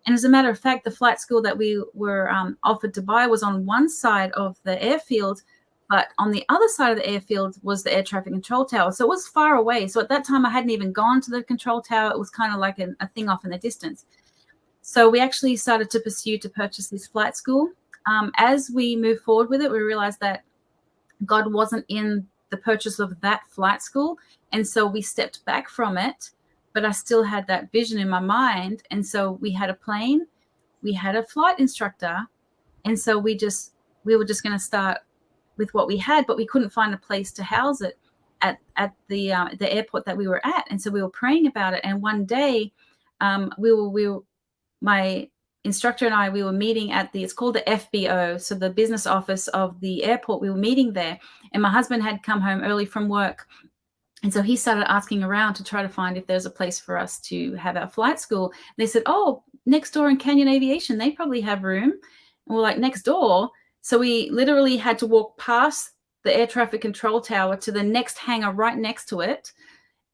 And as a matter of fact, the flight school that we were offered to buy was on one side of the airfield, but on the other side of the airfield was the air traffic control tower. So it was far away. So at that time, I hadn't even gone to the control tower. It was kind of like a thing off in the distance. So we actually started to pursue to purchase this flight school. As we moved forward with it, we realized that God wasn't in the purchase of that flight school. And so we stepped back from it, but I still had that vision in my mind. And so we had a plane, we had a flight instructor. And so we were just going to start with what we had, but we couldn't find a place to house it at the airport that we were at. And so we were praying about it. And one day my instructor and I, we were meeting at it's called the FBO. So the business office of the airport, we were meeting there, and my husband had come home early from work. And so he started asking around to try to find if there's a place for us to have our flight school. And they said, oh, next door in Canyon Aviation, they probably have room. And we're like, next door. So we literally had to walk past the air traffic control tower to the next hangar right next to it.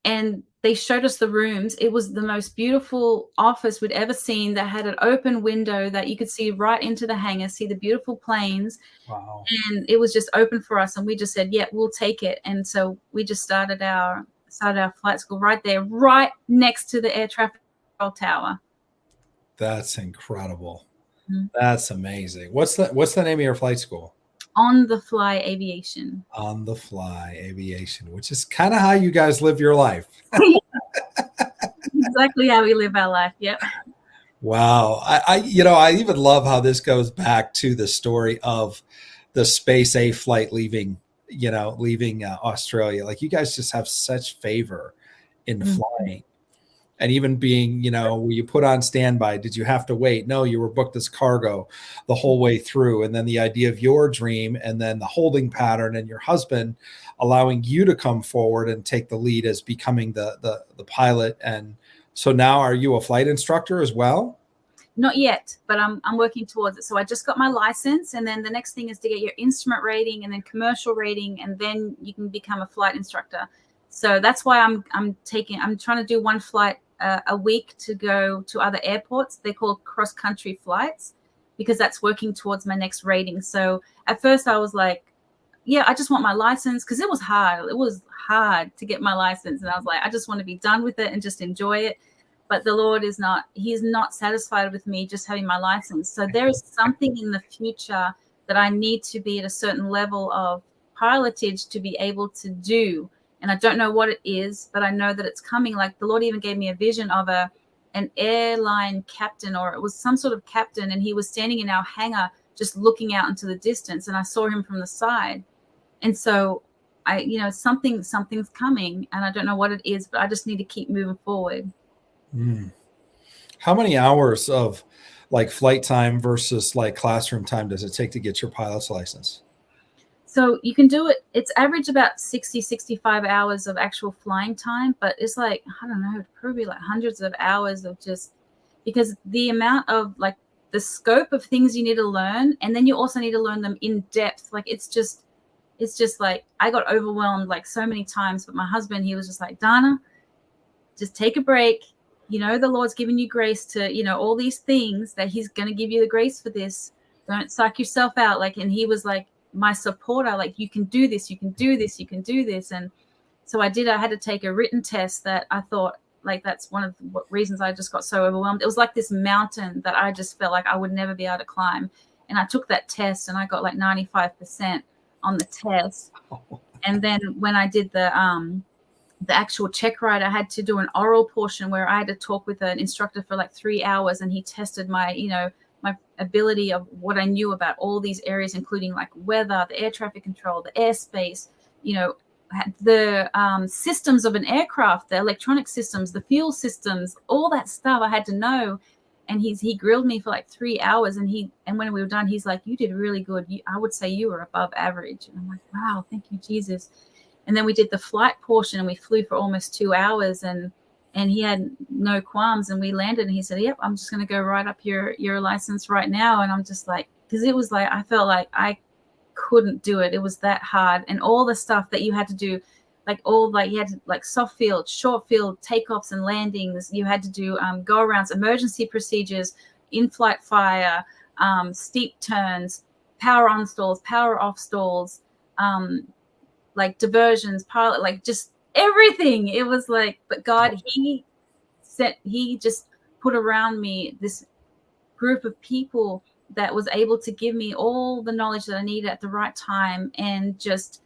And they showed us the rooms. It was the most beautiful office we'd ever seen, that had an open window that you could see right into the hangar, see the beautiful planes. Wow. And it was just open for us. And we just said, yeah, we'll take it. And so we just started our flight school right there, right next to the air traffic control tower. That's incredible. Mm-hmm. That's amazing. What's the name of your flight school? On the Fly Aviation. On the Fly Aviation, which is kind of how you guys live your life. Exactly how we live our life. Yep. Wow. I even love how this goes back to the story of the Space A flight leaving Australia. Like, you guys just have such favor in flying. and even being, were you put on standby? Did you have to wait? No, you were booked as cargo the whole way through. And then the idea of your dream, and then the holding pattern, and your husband allowing you to come forward and take the lead as becoming the pilot. And so now, are you a flight instructor as well? Not yet, but I'm working towards it. So I just got my license, and then the next thing is to get your instrument rating, and then commercial rating, and then you can become a flight instructor. So that's why I'm trying to do one flight a week to go to other airports. They're called cross country flights, because that's working towards my next rating. So at first I was like, yeah, I just want my license, because it was hard. It was hard to get my license, and I was like, I just want to be done with it and just enjoy it. But the Lord is not, he's not satisfied with me just having my license. So there is something in the future that I need to be at a certain level of pilotage to be able to do. And I don't know what it is, but I know that it's coming. Like the Lord even gave me a vision of an airline captain, or it was some sort of captain, and he was standing in our hangar just looking out into the distance, and I saw him from the side. And so something's coming, and I don't know what it is, but I just need to keep moving forward. How many hours of like flight time versus like classroom time does it take to get your pilot's license? So you can do it. It's average about 60, 65 hours of actual flying time, but it's like, I don't know, probably like hundreds of hours of just, because the amount of like the scope of things you need to learn, and then you also need to learn them in depth. Like it's just like, I got overwhelmed like so many times, but my husband, he was just like, Donna, just take a break. The Lord's given you grace to, all these things that he's going to give you the grace for this. Don't psych yourself out. Like, and he was like my supporter, like, you can do this, you can do this, you can do this. And so I had to take a written test that I thought, like, that's one of the reasons I just got so overwhelmed. It was like this mountain that I just felt like I would never be able to climb. And I took that test, and I got like 95% on the test. And then when I did the actual check ride, I had to do an oral portion where I had to talk with an instructor for like 3 hours, and he tested my, my ability of what I knew about all these areas, including like weather, the air traffic control, the airspace, the systems of an aircraft, the electronic systems, the fuel systems, all that stuff I had to know. And he grilled me for like 3 hours, and when we were done, he's like, you did really good. I would say you were above average. And I'm like, wow, thank you, Jesus. And then we did the flight portion, and we flew for almost 2 hours, and he had no qualms, and we landed, and he said, yep, I'm just going to go write up your license right now. And I'm just like, because it was like, I felt like I couldn't do it. It was that hard. And all the stuff that you had to do, you had to like soft field, short field, takeoffs and landings. You had to do go arounds, emergency procedures, in-flight fire, steep turns, power on stalls, power off stalls, like diversions, pilot, like just everything. It was like, but God, he just put around me this group of people that was able to give me all the knowledge that I needed at the right time, and just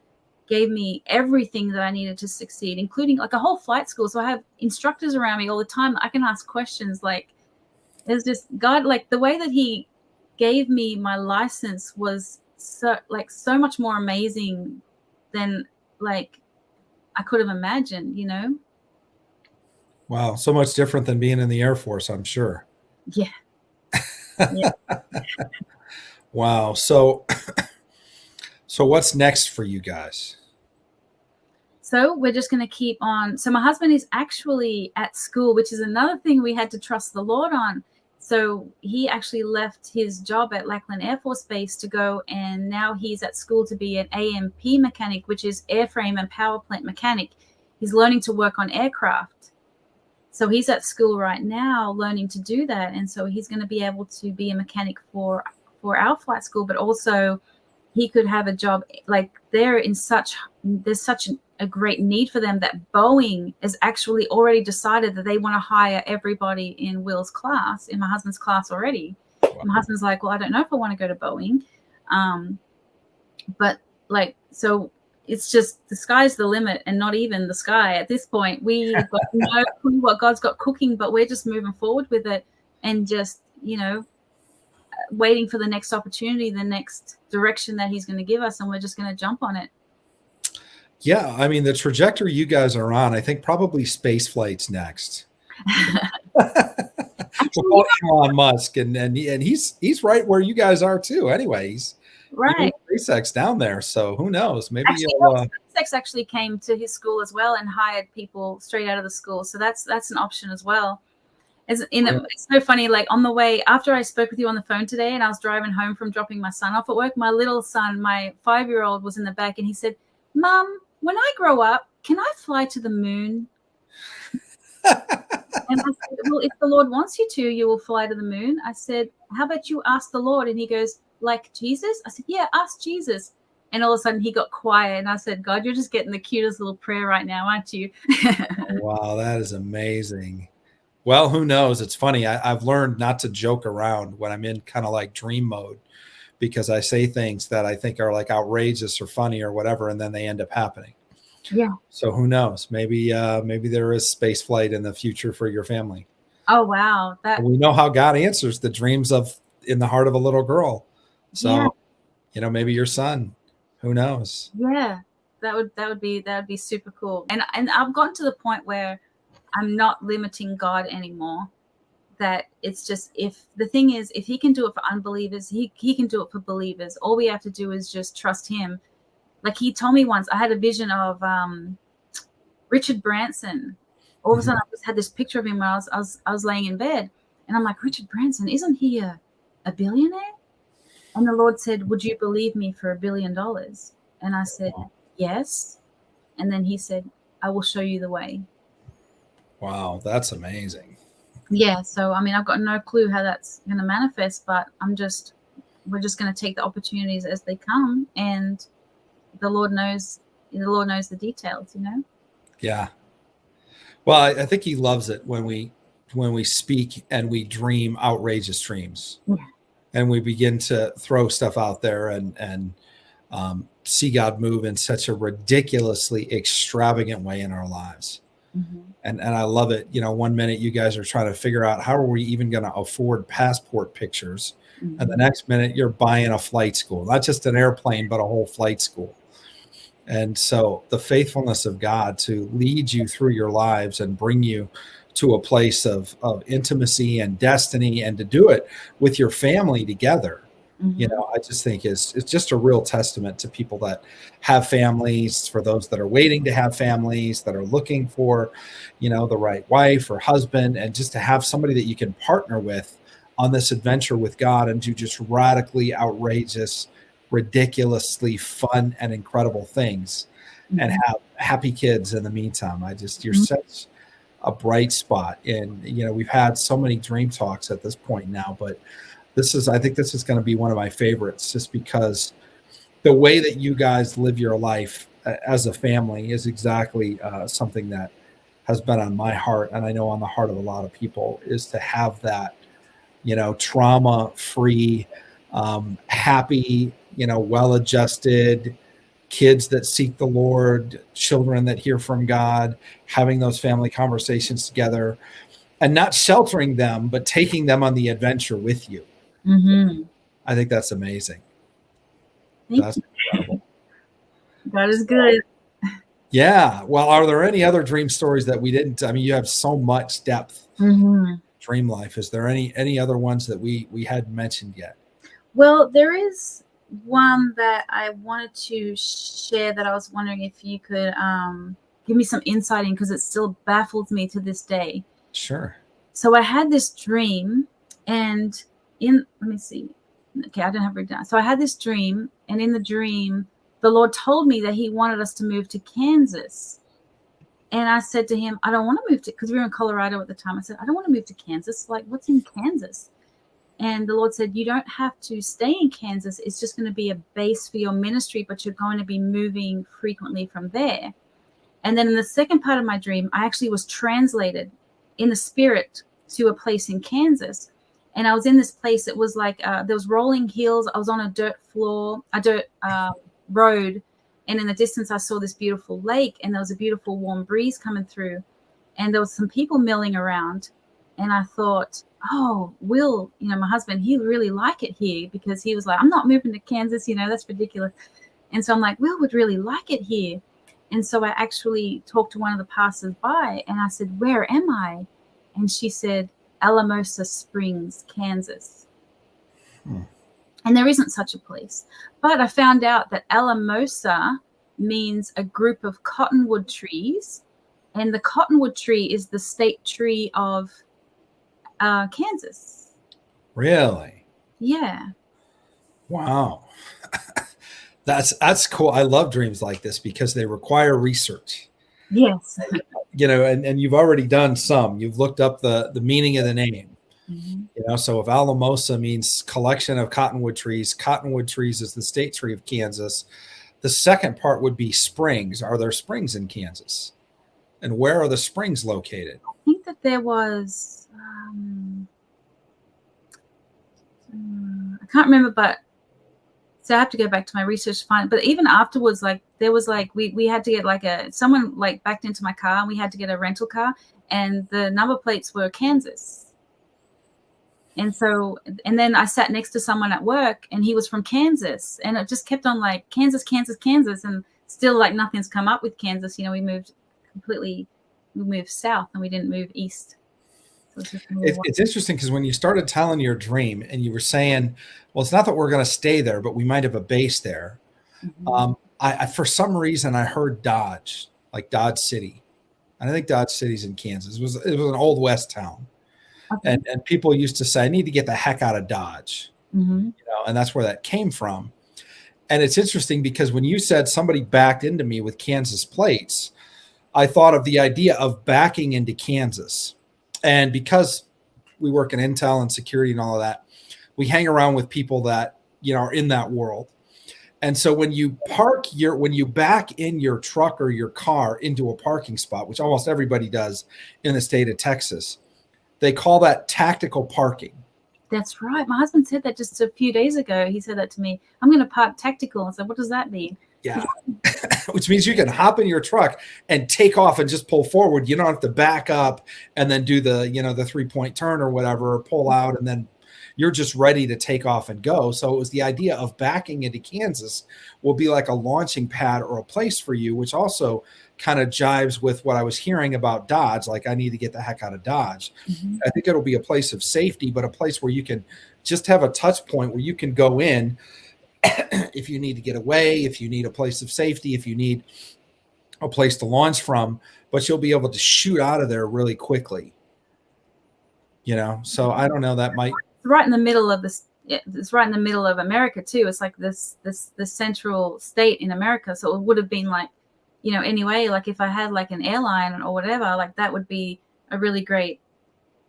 gave me everything that I needed to succeed, including like a whole flight school. So I have instructors around me all the time. I can ask questions. Like, it's just God, like the way that he gave me my license was so much more amazing than like I could have imagined, Wow. So much different than being in the Air Force, I'm sure. Yeah. Yeah. Wow. So what's next for you guys? So we're just going to keep on. So my husband is actually at school, which is another thing we had to trust the Lord on. So he actually left his job at Lackland Air Force Base to go, and now he's at school to be an AMP mechanic, which is airframe and power plant mechanic. He's learning to work on aircraft. So he's at school right now learning to do that. And so he's going to be able to be a mechanic for our flight school, but also he could have a job. Like there's such a great need for them that Boeing has actually already decided that they want to hire everybody in Will's class, in my husband's class already. Wow. My husband's like, well, I don't know if I want to go to Boeing. But like, so it's just the sky's the limit, and not even the sky at this point. We've got no clue what God's got cooking, but we're just moving forward with it, and just, waiting for the next opportunity, the next direction that he's going to give us, and we're just going to jump on it. Yeah, I mean, the trajectory you guys are on, I think probably space flight's next. Actually, Well, Elon Musk, and he's right where you guys are too. Anyway, he's right. doing SpaceX down there, so who knows? Maybe Actually, you'll. SpaceX actually came to his school as well and hired people straight out of the school. So that's an option as well. It's so funny. Like on the way after I spoke with you on the phone today, and I was driving home from dropping my son off at work, my little son, my 5-year-old, was in the back, and he said, "Mom, when I grow up, can I fly to the moon?" And I said, "Well, if the Lord wants you to, you will fly to the moon." I said, "How about you ask the Lord?" And he goes, "Like Jesus?" I said, "Yeah, ask Jesus." And all of a sudden he got quiet, and I said, "God, you're just getting the cutest little prayer right now, aren't you?" Wow, that is amazing. Well, who knows? It's funny. I've learned not to joke around when I'm in kind of like dream mode, because I say things that I think are like outrageous or funny or whatever, and then they end up happening. Yeah. So who knows? Maybe there is space flight in the future for your family. Oh, wow. We know how God answers the dreams of in the heart of a little girl. Yeah. So, maybe your son. Who knows? Yeah. That would be super cool. And I've gotten to the point where I'm not limiting God anymore. That it's just, if the thing is, if he can do it for unbelievers, he can do it for believers. All we have to do is just trust him. Like he told me once, I had a vision of Richard Branson. All of a sudden, I just had this picture of him when I was laying in bed, and I'm like, Richard Branson, isn't he a billionaire? And the Lord said, "Would you believe me for $1 billion?" And I said, "Yes." And then he said, "I will show you the way." Wow, that's amazing. Yeah. So I mean, I've got no clue how that's going to manifest, but we're just going to take the opportunities as they come, and the Lord knows. The Lord knows the details. Yeah. Well, I think he loves it when we speak and we dream outrageous dreams, Yeah. and we begin to throw stuff out there and see God move in such a ridiculously extravagant way in our lives. Mm-hmm. And I love it. One minute you guys are trying to figure out how are we even going to afford passport pictures, Mm-hmm. and the next minute you're buying a flight school, not just an airplane, but a whole flight school. And so the faithfulness of God to lead you through your lives and bring you to a place of intimacy and destiny, and to do it with your family together, Mm-hmm. I just think it's just a real testament to people that have families, for those that are waiting to have families, that are looking for, the right wife or husband, and just to have somebody that you can partner with on this adventure with God and do just radically outrageous, ridiculously fun and incredible things, and Mm-hmm. have happy kids in the meantime. You're Mm-hmm. such a bright spot. And, we've had so many dream talks at this point now, but I think this is going to be one of my favorites, just because the way that you guys live your life as a family is exactly something that has been on my heart. And I know on the heart of a lot of people, is to have that, trauma free, happy, well adjusted kids that seek the Lord, children that hear from God, having those family conversations together, and not sheltering them, but taking them on the adventure with you. Mm-hmm. I think that's amazing. Thank That's you. incredible. God is good. Yeah. Well, are there any other dream stories that we didn't? I mean, you have so much depth. Mm-hmm. Dream life. Is there any other ones that we hadn't mentioned yet? Well, there is one that I wanted to share that I was wondering if you could give me some insight in, because it still baffles me to this day. Sure. So I had this dream, and let me see. Okay, I don't have it down. So I had this dream, and in the dream, the Lord told me that he wanted us to move to Kansas. And I said to him, I don't want to move to, because we were in Colorado at the time. I said, I don't want to move to Kansas. Like, what's in Kansas? And the Lord said, you don't have to stay in Kansas. It's just going to be a base for your ministry, but you're going to be moving frequently from there. And then in the second part of my dream, I actually was translated in the spirit to a place in Kansas. And I was in this place. It was like there was rolling hills. I was on a dirt road. And in the distance, I saw this beautiful lake, and there was a beautiful warm breeze coming through. And there was some people milling around. And I thought, oh, Will, my husband, he really like it here, because he was like, I'm not moving to Kansas, that's ridiculous. And so I'm like, Will would really like it here. And so I actually talked to one of the passers-by, and I said, where am I? and she said Alamosa Springs, Kansas. Hmm. And there isn't such a place. But I found out that Alamosa means a group of cottonwood trees, and the cottonwood tree is the state tree of Kansas. Really? Yeah. Wow. That's cool. I love dreams like this because they require research. Yes. And you've already done some. You've looked up the meaning of the name. Mm-hmm. So if Alamosa means collection of cottonwood trees is the state tree of Kansas. The second part would be springs. Are there springs in Kansas? And where are the springs located? I think that there was, I can't remember, but so I have to go back to my research to find it. But even afterwards, like there was like, we had to get like someone like backed into my car and we had to get a rental car, and the number plates were Kansas. And so, and then I sat next to someone at work and he was from Kansas, and it just kept on like Kansas, Kansas, Kansas. And still like nothing's come up with Kansas. We moved south and we didn't move east. So it's interesting because when you started telling your dream and you were saying, well, it's not that we're going to stay there, but we might have a base there. Mm-hmm. I for some reason, I heard Dodge, like Dodge City. And I think Dodge City's in Kansas. It was an old West town. Okay. And people used to say, I need to get the heck out of Dodge. Mm-hmm. And that's where that came from. And it's interesting because when you said somebody backed into me with Kansas plates, I thought of the idea of backing into Kansas. And because we work in intel and security and all of that, we hang around with people that, are in that world. And so when you back in your truck or your car into a parking spot, which almost everybody does in the state of Texas, they call that tactical parking. That's right. My husband said that just a few days ago. He said that to me. I'm going to park tactical. I said, what does that mean? Yeah. Which means you can hop in your truck and take off and just pull forward. You don't have to back up and then do the 3-point turn or whatever, or pull out, and then you're just ready to take off and go. So it was the idea of backing into Kansas will be like a launching pad or a place for you, which also kind of jives with what I was hearing about Dodge. Like, I need to get the heck out of Dodge. Mm-hmm. I think it'll be a place of safety, but a place where you can just have a touch point where you can go in if you need to get away, if you need a place of safety, if you need a place to launch from, but you'll be able to shoot out of there really quickly. So I don't know, that might. It's right in the middle of this. It's right in the middle of America too. It's like this central state in America. So it would have been like, anyway, like if I had like an airline or whatever, like that would be a really great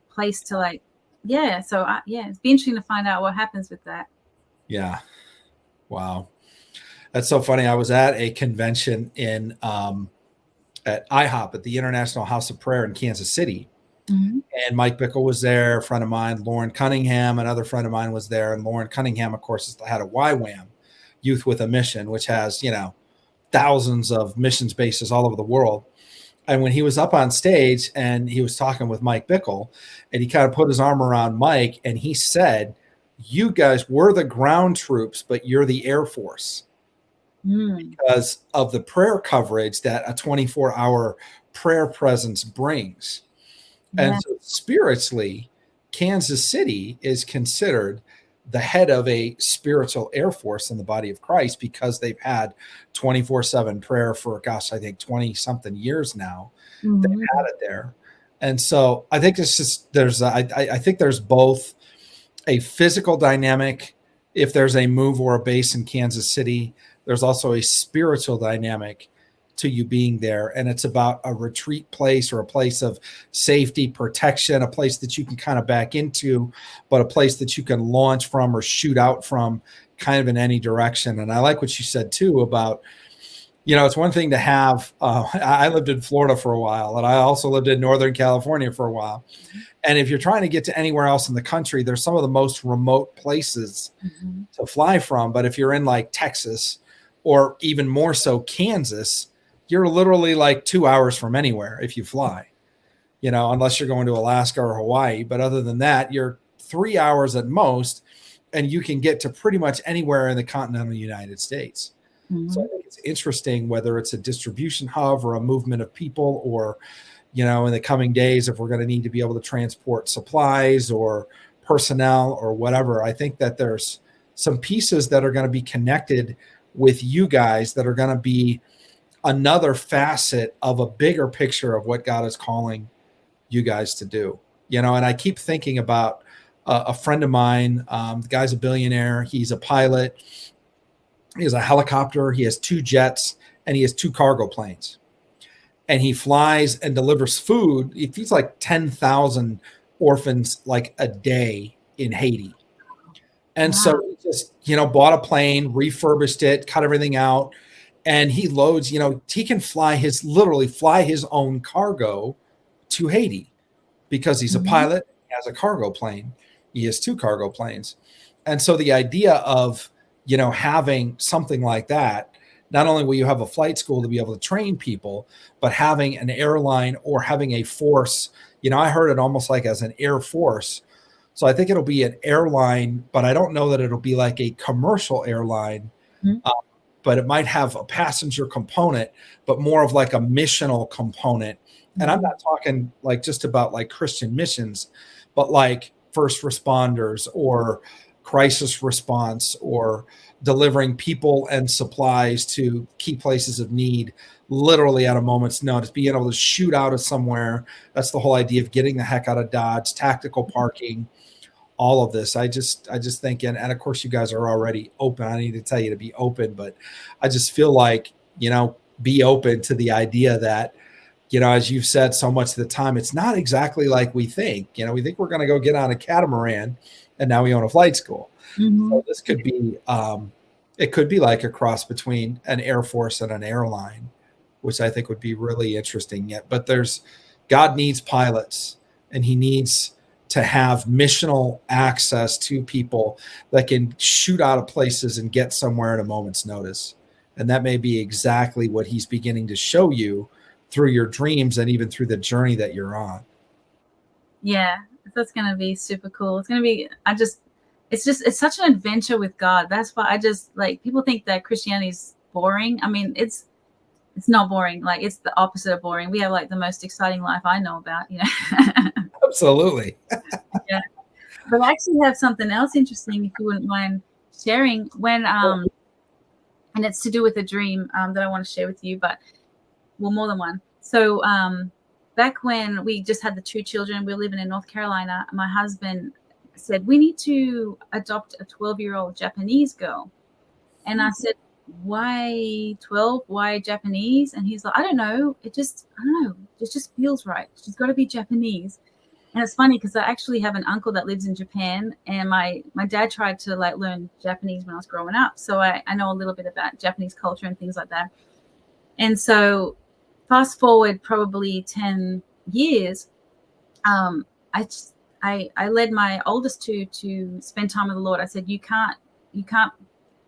place to like, yeah. So it'd be interesting to find out what happens with that. Yeah. Wow. That's so funny. I was at a convention at IHOP at the International House of Prayer in Kansas City. Mm-hmm. And Mike Bickle was there, a friend of mine. Lauren Cunningham, another friend of mine, was there. And Lauren Cunningham, of course, has had a YWAM, Youth with a Mission, which has, thousands of missions bases all over the world. And when he was up on stage and he was talking with Mike Bickle, and he kind of put his arm around Mike and he said, you guys were the ground troops, but you're the Air Force. Because of the prayer coverage that a 24-hour prayer presence brings. Yeah. And so spiritually, Kansas City is considered the head of a spiritual Air Force in the body of Christ, because they've had 24/7 prayer for, I think 20 something years now. Mm-hmm. They've had it there. And so I think I think there's both a physical dynamic. If there's a move or a base in Kansas City, there's also a spiritual dynamic to you being there. And it's about a retreat place or a place of safety, protection, a place that you can kind of back into, but a place that you can launch from or shoot out from kind of in any direction. And I like what you said too about, it's one thing to have, I lived in Florida for a while, and I also lived in Northern California for a while. Mm-hmm. And if you're trying to get to anywhere else in the country, there's some of the most remote places mm-hmm. to fly from. But if you're in like Texas, or even more so Kansas, you're literally like 2 hours from anywhere if you fly, unless you're going to Alaska or Hawaii. But other than that, you're 3 hours at most, and you can get to pretty much anywhere in the continental United States. Mm-hmm. So I think think it's interesting, whether it's a distribution hub or a movement of people, or, in the coming days, if we're going to need to be able to transport supplies or personnel or whatever. I think that there's some pieces that are going to be connected with you guys that are going to be another facet of a bigger picture of what God is calling you guys to do. And I keep thinking about a friend of mine. The guy's a billionaire. He's a pilot. He has a helicopter. He has 2 jets, and he has 2 cargo planes. And he flies and delivers food. He feeds like 10,000 orphans like a day in Haiti. And so he just, bought a plane, refurbished it, cut everything out, and he loads, he can literally fly his own cargo to Haiti because he's a pilot, he has a cargo plane. He has 2 cargo planes. And so the idea of, having something like that, not only will you have a flight school to be able to train people, but having an airline or having a force, I heard it almost like as an air force. So I think it'll be an airline, but I don't know that it'll be like a commercial airline, but it might have a passenger component, but more of like a missional component. And I'm not talking like just about like Christian missions, but like first responders or crisis response or delivering people and supplies to key places of need, literally at a moment's notice, being able to shoot out of somewhere. That's the whole idea of getting the heck out of Dodge, tactical parking, all of this. I just think, and of course you guys are already open. I need to tell you to be open, but I just feel like, be open to the idea that, as you've said so much of the time, it's not exactly like we think. We think we're going to go get on a catamaran, and now we own a flight school. So this could be, it could be like a cross between an Air Force and an airline, which I think would be really interesting. Yet, but God needs pilots, and He needs to have missional access to people that can shoot out of places and get somewhere at a moment's notice. And that may be exactly what He's beginning to show you through your dreams and even through the journey that you're on. Yeah, that's going to be super cool. It's going to be, it's such an adventure with God. That's why I just like, people think that Christianity is boring. I mean, it's not boring. Like, it's the opposite of boring. We have like the most exciting life I know about, Absolutely. Yeah. But I actually have something else interesting, if you wouldn't mind sharing, and it's to do with a dream that I want to share with you, but more than one. So back when we just had the 2 children, we were living in North Carolina, my husband said, we need to adopt a 12-year-old Japanese girl. And I said, why 12? Why Japanese? And he's like, I don't know. It just feels right. She's got to be Japanese. And it's funny because I actually have an uncle that lives in Japan, and my dad tried to like learn Japanese when I was growing up. So I know a little bit about Japanese culture and things like that. And so fast forward probably 10 years, I led my oldest 2 to spend time with the Lord. I said, you can't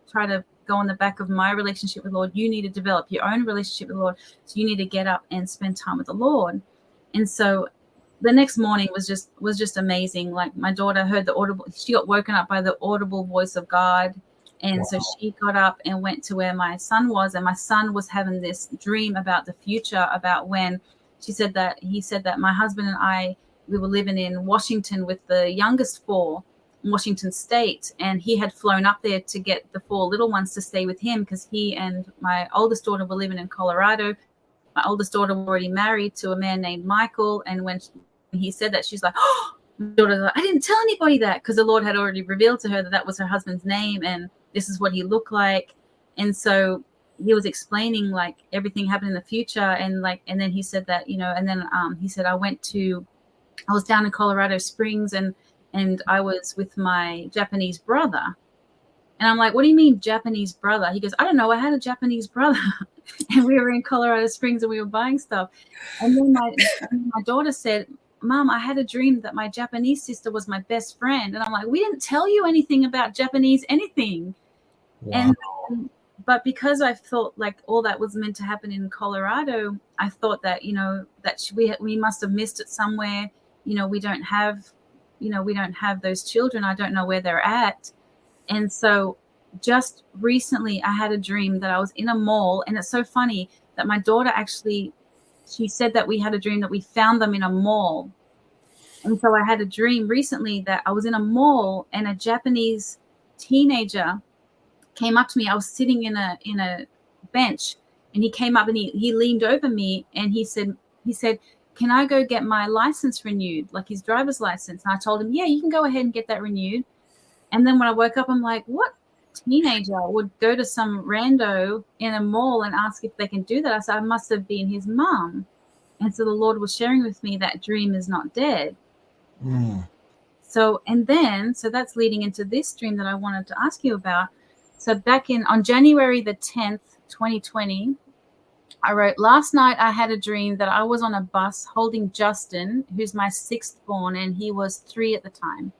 try to go on the back of my relationship with the Lord. You need to develop your own relationship with the Lord. So you need to get up and spend time with the Lord. And so the next morning was just amazing. Like, my daughter heard she got woken up by the audible voice of God. And so she got up and went to where my son was, and my son was having this dream about the future, about when he said that my husband and I, we were living in Washington with the youngest 4 in Washington State, and he had flown up there to get the 4 little ones to stay with him because he and my oldest daughter were living in Colorado. My oldest daughter was already married to a man named Michael, and when he said that, she's like, oh, my daughter's like, I didn't tell anybody that, because the Lord had already revealed to her that was her husband's name, and this is what he looked like. And so he was explaining like everything happened in the future, and then he said that, and then he said, I was down in Colorado Springs, and I was with my Japanese brother. And I'm like, what do you mean Japanese brother? He goes, I don't know, I had a Japanese brother. And we were in Colorado Springs and we were buying stuff. And then my daughter said, Mom, I had a dream that my Japanese sister was my best friend. And I'm like, we didn't tell you anything about Japanese anything. Wow. But because I thought like all that was meant to happen in Colorado, I thought that, that we must have missed it somewhere. We don't have those children. I don't know where they're at. And so just recently I had a dream that I was in a mall, and it's so funny that my daughter actually, she said that we had a dream that we found them in a mall. And so I had a dream recently that I was in a mall and a Japanese teenager came up to me. I was sitting in a bench, and he came up and he leaned over me and he said, "Can I go get my license renewed, like his driver's license?" And I told him, "Yeah, you can go ahead and get that renewed." And then when I woke up, I'm like, what teenager would go to some rando in a mall and ask if they can do that? I said, I must have been his mom. And so the Lord was sharing with me that dream is not dead. Mm. So that's leading into this dream that I wanted to ask you about. So back on January the 10th, 2020, I wrote, last night I had a dream that I was on a bus holding Justin, who's my sixth born, and he was 3 at the time.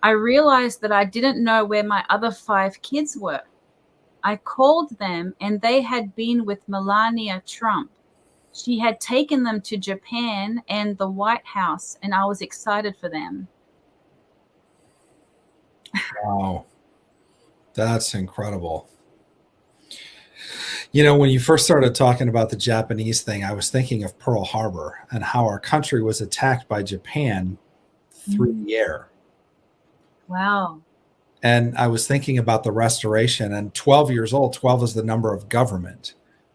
I realized that I didn't know where my other 5 kids were. I called them, and they had been with Melania Trump. She had taken them to Japan and the White House, and I was excited for them. Wow. That's incredible. You know, when you first started talking about the Japanese thing, I was thinking of Pearl Harbor and how our country was attacked by Japan through the air. Wow. And I was thinking about the restoration, and 12 years old, 12 is the number of government.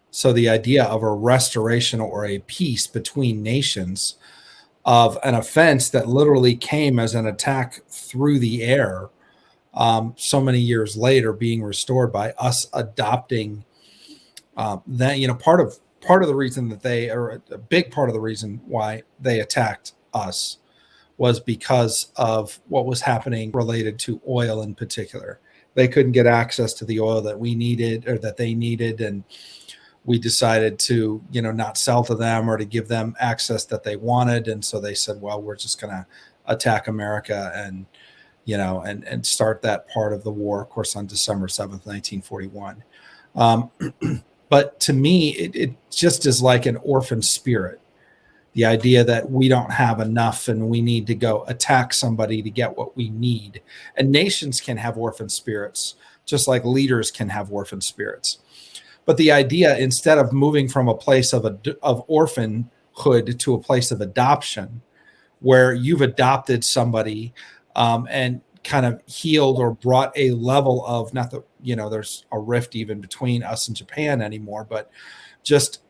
So the idea of a restoration or a peace between nations of an offense that literally came as an attack through the air, so many years later being restored by us adopting that, you know, part of the reason that they are a big part of the reason why they attacked us was because of what was happening related to oil in particular. They couldn't get access to the oil that we needed or that they needed. And we decided to, you know, not sell to them or to give them access that they wanted. And so they said, well, we're just going to attack America and, you know, and start that part of the war, of course, on December 7th, 1941. But to me, it just is like an orphan spirit. The idea that we don't have enough and we need to go attack somebody to get what we need. And nations can have orphan spirits, just like leaders can have orphan spirits. But the idea, instead of moving from a place of orphanhood to a place of adoption, where you've adopted somebody and kind of healed or brought a level of, not that, you know, there's a rift even between us and Japan anymore, but just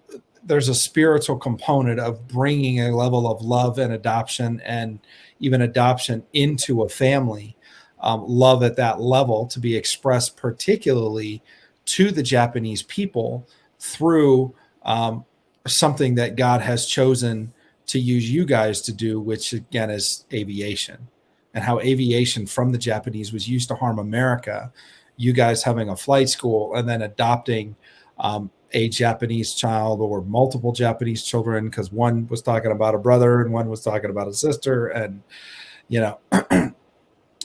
there's a spiritual component of bringing a level of love and adoption, and even adoption into a family, love at that level to be expressed particularly to the Japanese people through something that God has chosen to use you guys to do, which again is aviation, and how aviation from the Japanese was used to harm America. You guys having a flight school and then adopting a Japanese child or multiple Japanese children, because one was talking about a brother and one was talking about a sister. And, you know,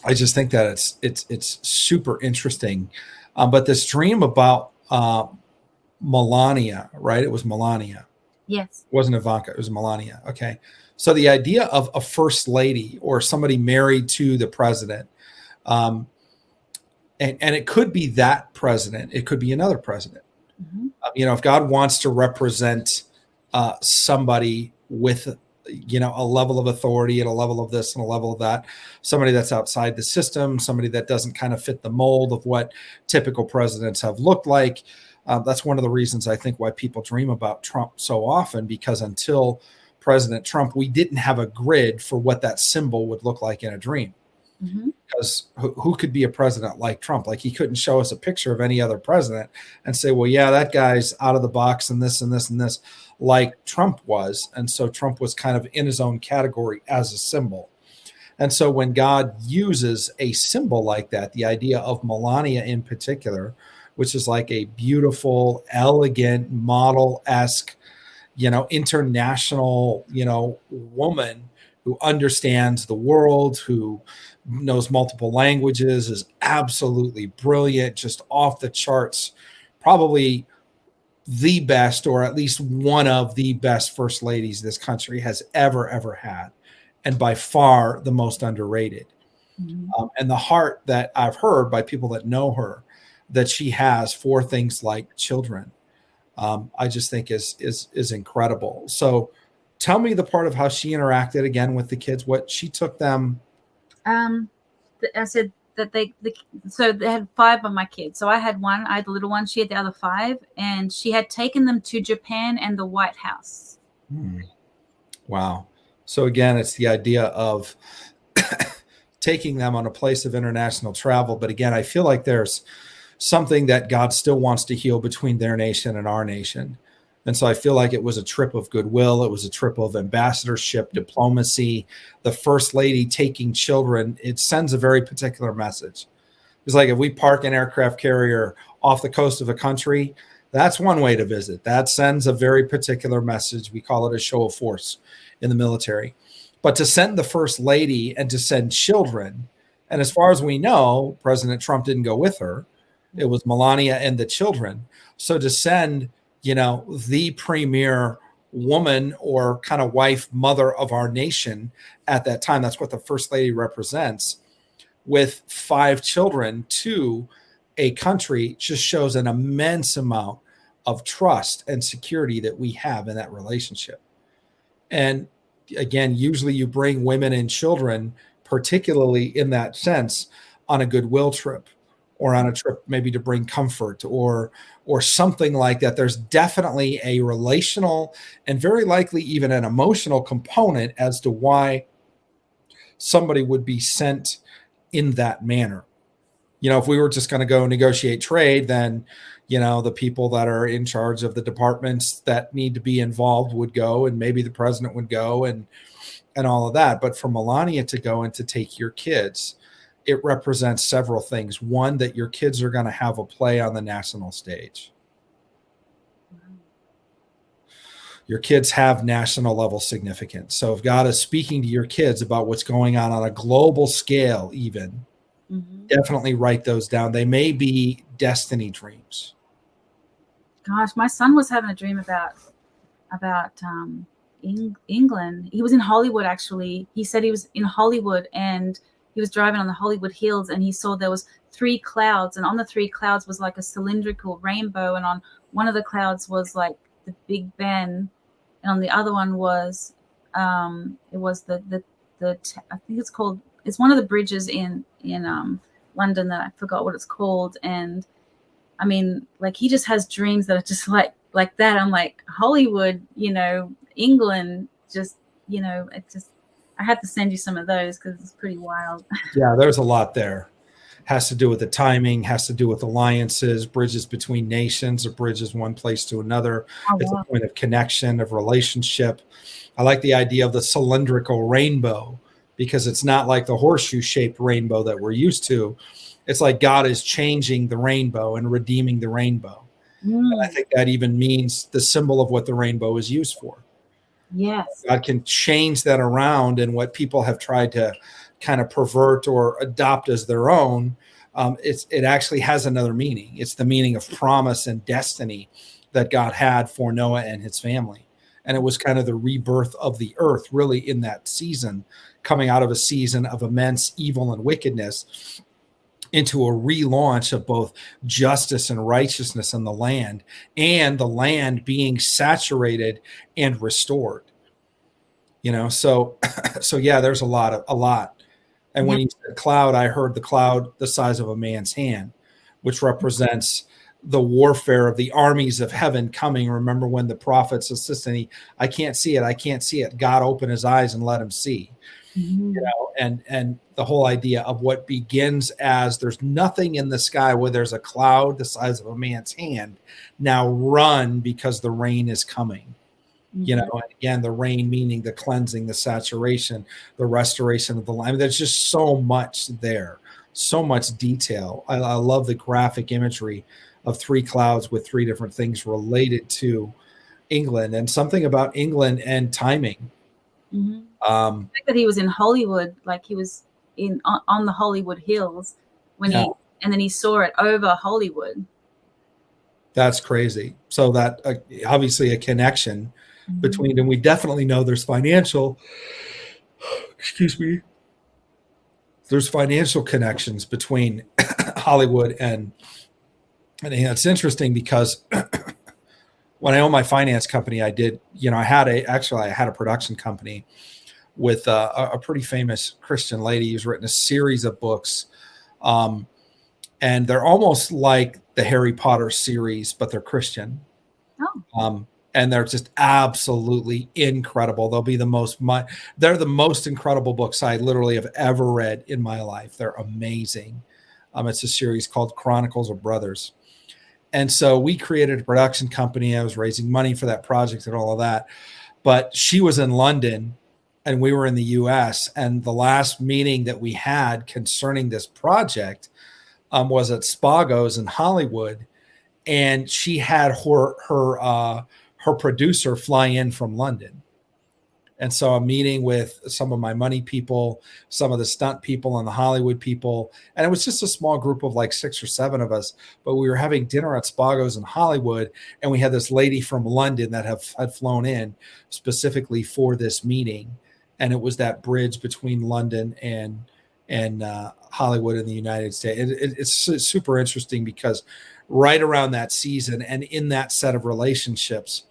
I just think that it's super interesting. But this dream about Melania, right? It was Melania. Yes. It wasn't Ivanka. It was Melania. Okay. So the idea of a first lady or somebody married to the president, and it could be that president. It could be another president. Mm-hmm. You know, if God wants to represent somebody with, you know, a level of authority and a level of this and a level of that, somebody that's outside the system, somebody that doesn't kind of fit the mold of what typical presidents have looked like. That's one of the reasons I think why people dream about Trump so often, because until President Trump, we didn't have a grid for what that symbol would look like in a dream. Mm-hmm. Because who could be a president like Trump? Like, he couldn't show us a picture of any other president and say, well, yeah, that guy's out of the box and this and this and this, like Trump was. And so Trump was kind of in his own category as a symbol. And so when God uses a symbol like that, the idea of Melania in particular, which is like a beautiful, elegant, model-esque, you know, international, you know, woman who understands the world, who knows multiple languages, is absolutely brilliant, just off the charts, probably the best, or at least one of the best first ladies this country has ever had, and by far the most underrated. Mhm. And the heart that I've heard by people that know her that she has for things like children, I just think is incredible. So tell me the part of how she interacted again with the kids, what she took them. Um, I said that so they had 5 of my kids. So I had one, I had the little one, she had the other 5, and she had taken them to Japan and the White House. Wow. So again, it's the idea of taking them on a place of international travel. But again, I feel like there's something that God still wants to heal between their nation and our nation. And so I feel like it was a trip of goodwill. It was a trip of ambassadorship, diplomacy. The first lady taking children, it sends a very particular message. It's like if we park an aircraft carrier off the coast of a country, that's one way to visit. That sends a very particular message. We call it a show of force in the military. But to send the first lady and to send children, and as far as we know, President Trump didn't go with her. It was Melania and the children. So to send, the premier woman or kind of wife, mother of our nation at that time, that's what the first lady represents, with 5 children to a country just shows an immense amount of trust and security that we have in that relationship. And again, usually you bring women and children, particularly in that sense, on a goodwill trip or on a trip maybe to bring comfort or something like that. There's definitely a relational and very likely even an emotional component as to why somebody would be sent in that manner. If we were just going to go negotiate trade, then, the people that are in charge of the departments that need to be involved would go, and maybe the president would go and all of that. But for Melania to go and to take your kids, it represents several things. One, that your kids are going to have a play on the national stage. Your kids have national level significance. So if God is speaking to your kids about what's going on a global scale, even, definitely write those down. They may be destiny dreams. Gosh, my son was having a dream about England. He was in Hollywood, actually. He said he was in Hollywood and he was driving on the Hollywood Hills and he saw there was 3 clouds, and on the 3 clouds was like a cylindrical rainbow, and on one of the clouds was like the Big Ben, and on the other one was it was the I think it's one of the bridges in London that I forgot what it's called. And I mean, like, he just has dreams that are just like that. I'm like, Hollywood, England, just, I have to send you some of those because it's pretty wild. Yeah, there's a lot there. Has to do with the timing, has to do with alliances, bridges between nations, or bridges one place to another. Oh, It's wow. a point of connection, of relationship. I like the idea of the cylindrical rainbow because it's not like the horseshoe-shaped rainbow that we're used to. It's like God is changing the rainbow and redeeming the rainbow. And I think that even means the symbol of what the rainbow is used for. Yes. God can change that around, and what people have tried to kind of pervert or adopt as their own, it actually has another meaning. It's the meaning of promise and destiny that God had for Noah and his family. And it was kind of the rebirth of the earth, really, in that season, coming out of a season of immense evil and wickedness into a relaunch of both justice and righteousness in the land, and the land being saturated and restored. So yeah, there's a lot. And when you said cloud, I heard the cloud the size of a man's hand, which represents the warfare of the armies of heaven coming. Remember when the prophets assisted, I can't see it. God opened his eyes and let him see. And the whole idea of what begins as there's nothing in the sky, where there's a cloud the size of a man's hand, now run because the rain is coming. And again, the rain meaning the cleansing, the saturation, the restoration of the land. There's just so much there, so much detail. I love the graphic imagery of 3 clouds with 3 different things related to England, and something about England and timing. The fact that he was in Hollywood, like he was on the Hollywood Hills and then he saw it over Hollywood. That's crazy. So that obviously a connection between, and we definitely know there's financial there's financial connections between Hollywood and it's interesting because when I owned my finance company, I did, I had a production company with a pretty famous Christian lady who's written a series of books. And they're almost like the Harry Potter series, but they're Christian. Oh. And they're just absolutely incredible. They're the most incredible books I literally have ever read in my life. They're amazing. It's a series called Chronicles of Brothers. And so we created a production company. I was raising money for that project and all of that. But she was in London and we were in the US. And the last meeting that we had concerning this project was at Spago's in Hollywood. And she had her producer fly in from London. And so I'm meeting with some of my money people, some of the stunt people and the Hollywood people. And it was just a small group of like 6 or 7 of us, but we were having dinner at Spago's in Hollywood. And we had this lady from London that had flown in specifically for this meeting. And it was that bridge between London and Hollywood in the United States. It's super interesting because right around that season and in that set of relationships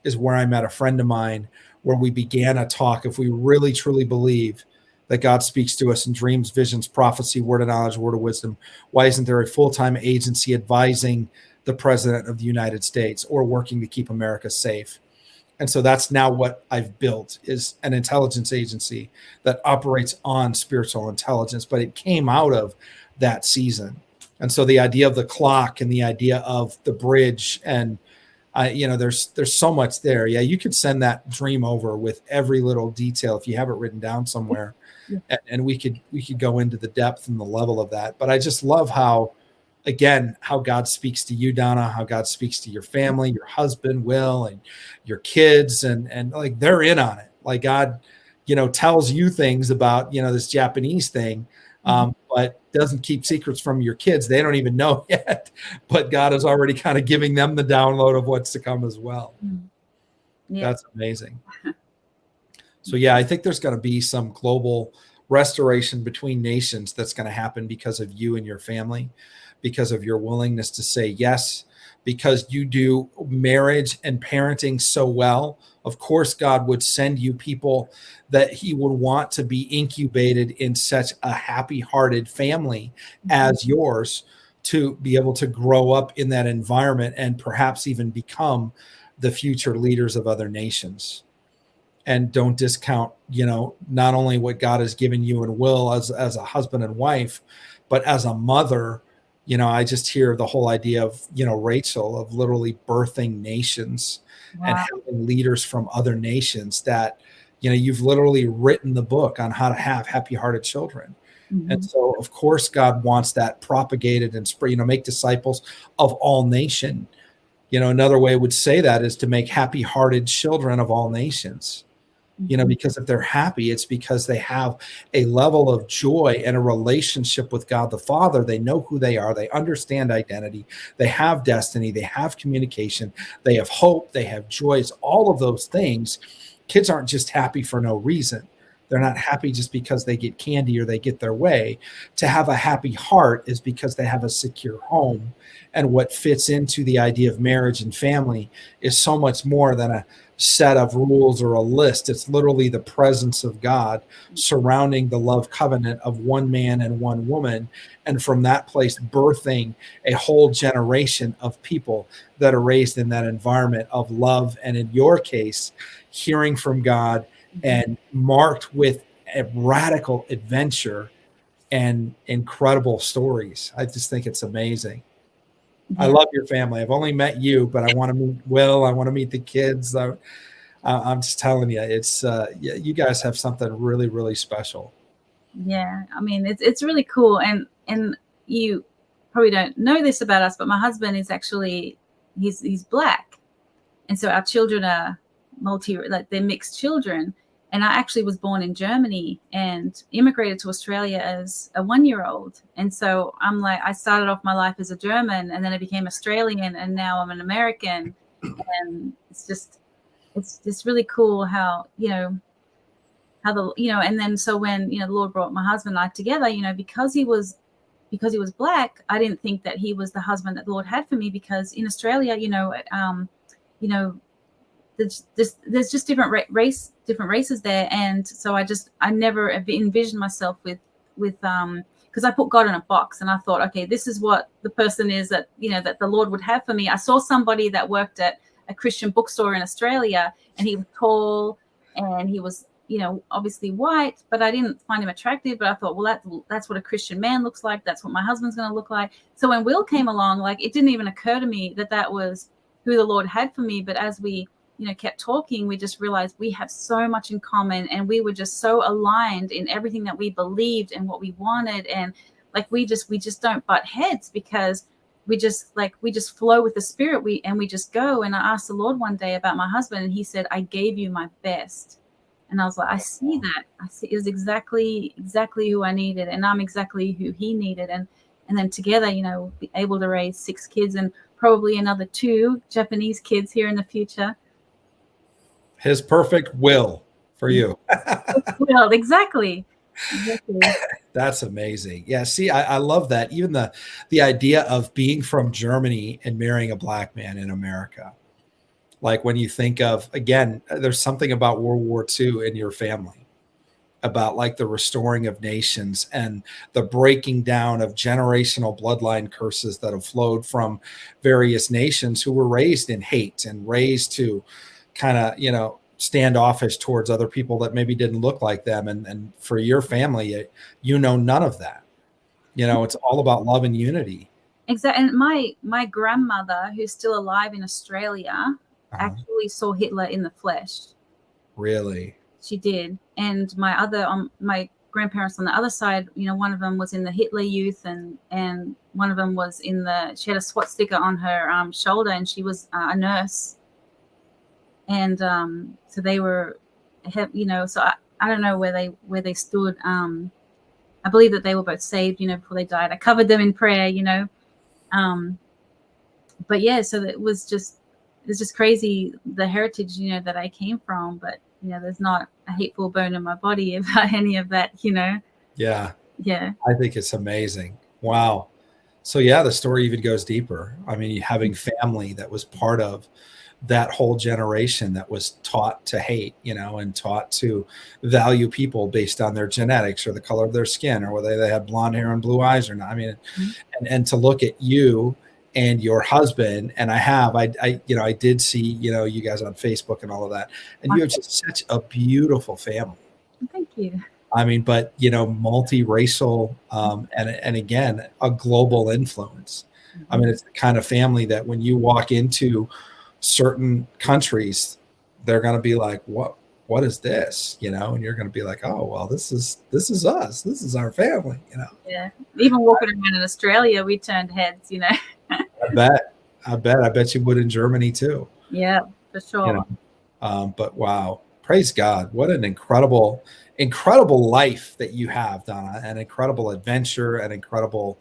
is where I met a friend of mine, where we began a talk. If we really truly believe that God speaks to us in dreams, visions, prophecy, word of knowledge, word of wisdom, why isn't there a full-time agency advising the president of the United States or working to keep America safe? And so that's now what I've built, is an intelligence agency that operates on spiritual intelligence, but it came out of that season. And so the idea of the clock and the idea of the bridge and there's so much there. Yeah, you could send that dream over with every little detail if you have it written down somewhere, and we could go into the depth and the level of that. But I just love how God speaks to you, Donna, how God speaks to your family, your husband, Will, and your kids, and like they're in on it. Like God, tells you things about this Japanese thing. But doesn't keep secrets from your kids. They don't even know yet, but God is already kind of giving them the download of what's to come as well. Yeah. That's amazing. So yeah, I think there's going to be some global restoration between nations that's going to happen because of you and your family, because of your willingness to say yes, because you do marriage and parenting so well. Of course, God would send you people that he would want to be incubated in such a happy-hearted family as yours, to be able to grow up in that environment and perhaps even become the future leaders of other nations. And don't discount, not only what God has given you and Will as a husband and wife, but as a mother. I just hear the whole idea of, Rachel, of literally birthing nations. Wow. And having leaders from other nations that, you've literally written the book on how to have happy-hearted children. Mm-hmm. And so, of course, God wants that propagated and make disciples of all nation. Another way I would say that is to make happy-hearted children of all nations. Because if they're happy, it's because they have a level of joy and a relationship with God the Father. They know who they are. They understand identity. They have destiny. They have communication. They have hope. They have joys. All of those things. Kids aren't just happy for no reason. They're not happy just because they get candy or they get their way. To have a happy heart is because they have a secure home. And what fits into the idea of marriage and family is so much more than a set of rules or a list. It's literally the presence of God surrounding the love covenant of one man and one woman. And from that place, birthing a whole generation of people that are raised in that environment of love. And in your case, hearing from God and marked with a radical adventure and incredible stories. I just think it's amazing. Yeah. I love your family. I've only met you, but I want to meet Will. I want to meet the kids. I'm just telling you, it's you guys have something really, really special. Yeah, I mean, it's really cool, and you probably don't know this about us, but my husband is actually he's black, and so our children are they're mixed children. And I actually was born in Germany and immigrated to Australia as a 1-year-old. And so I'm like, I started off my life as a German, and then I became Australian, and now I'm an American. And it's just really cool how, how the, and then so when, the Lord brought my husband and I together, because he was black, I didn't think that he was the husband that the Lord had for me, because in Australia, you know, there's just different races there, and so I never envisioned myself with because I put God in a box, and I thought, okay, this is what the person is that that the Lord would have for me. I saw somebody that worked at a Christian bookstore in Australia, and he was tall, and he was obviously white, but I didn't find him attractive. But I thought, well, that's what a Christian man looks like. That's what my husband's going to look like. So when Will came along, like, it didn't even occur to me that was who the Lord had for me. But as we kept talking, we just realized we have so much in common, and we were just so aligned in everything that we believed and what we wanted. And like, we just don't butt heads, because we just flow with the Spirit. We just go. And I asked the Lord one day about my husband, and he said, I gave you my best. And I was like, I see that. I see it was exactly who I needed, and I'm exactly who he needed. And then together, be able to raise 6 kids, and probably another 2 Japanese kids here in the future. His perfect will for you. Well, exactly. That's amazing. Yeah. See, I love that. Even the idea of being from Germany and marrying a black man in America. Like, when you think of, again, there's something about World War II in your family, about like the restoring of nations and the breaking down of generational bloodline curses that have flowed from various nations who were raised in hate and raised to kind of, standoffish towards other people that maybe didn't look like them. And for your family, none of that. It's all about love and unity. Exactly. And my grandmother, who's still alive in Australia, actually saw Hitler in the flesh. Really? She did. And my grandparents on the other side, one of them was in the Hitler Youth, and one of them was she had a SWAT sticker on her shoulder, and she was a nurse. And so they were, so I don't know where they stood. I believe that they were both saved, before they died. I covered them in prayer, but yeah, so it was just crazy, the heritage, that I came from. But there's not a hateful bone in my body about any of that, Yeah. Yeah. I think it's amazing. Wow. So yeah, the story even goes deeper. I mean, having family that was part of that whole generation that was taught to hate, and taught to value people based on their genetics or the color of their skin, or whether they had blonde hair and blue eyes or not. I mean, and to look at you and your husband, and I did see, you guys on Facebook and all of that, and you have just such a beautiful family. Thank you. I mean, but multiracial, and again, a global influence. I mean, it's the kind of family that when you walk into certain countries, they're going to be like, what is this? And you're going to be like, oh, well, this is us. This is our family, Yeah. Even walking around in Australia, we turned heads, I bet you would in Germany too. Yeah, for sure. But wow, praise God. What an incredible life that you have, Donna, an incredible adventure, an incredible,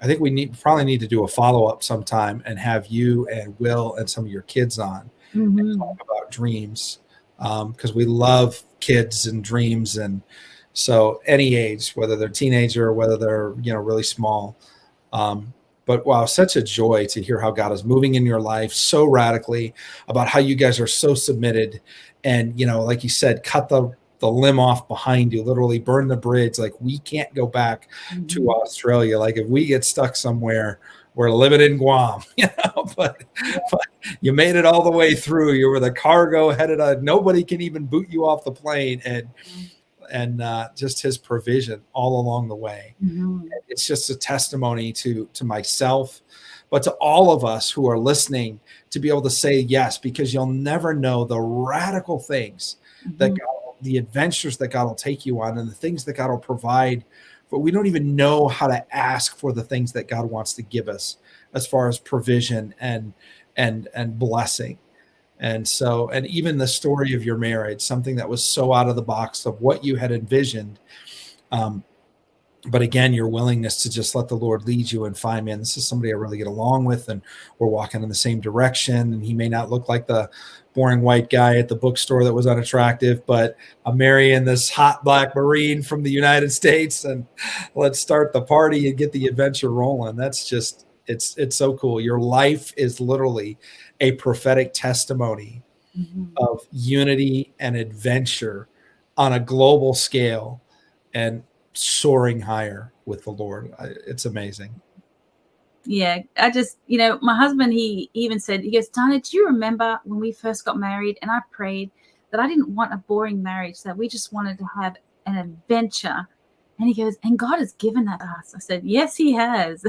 I think we probably need to do a follow-up sometime and have you and Will and some of your kids on and talk about dreams, because we love kids and dreams. And so any age, whether they're teenager or whether they're really small. But wow, such a joy to hear how God is moving in your life so radically, about how you guys are so submitted, and like you said, cut the limb off behind you, literally burn the bridge. Like, we can't go back to Australia. Like, if we get stuck somewhere, we're living in Guam, but you made it all the way through. You were the cargo headed on. Nobody can even boot you off the plane, and just his provision all along the way. It's just a testimony to myself, but to all of us who are listening, to be able to say yes, because you'll never know the radical things that God, the adventures that God will take you on, and the things that God will provide. But we don't even know how to ask for the things that God wants to give us as far as provision and blessing. And so, and even the story of your marriage, something that was so out of the box of what you had envisioned. But again, your willingness to just let the Lord lead you and find, man, this is somebody I really get along with, and we're walking in the same direction. And he may not look like the boring white guy at the bookstore that was unattractive, but I'm marrying this hot black Marine from the United States, and let's start the party and get the adventure rolling. That's just, it's so cool. Your life is literally a prophetic testimony of unity and adventure on a global scale, and soaring higher with the Lord. It's amazing. Yeah, I just, my husband, he even said, he goes, Donna, do you remember when we first got married and I prayed that I didn't want a boring marriage, that we just wanted to have an adventure? And he goes, and God has given that to us. I said, yes, he has.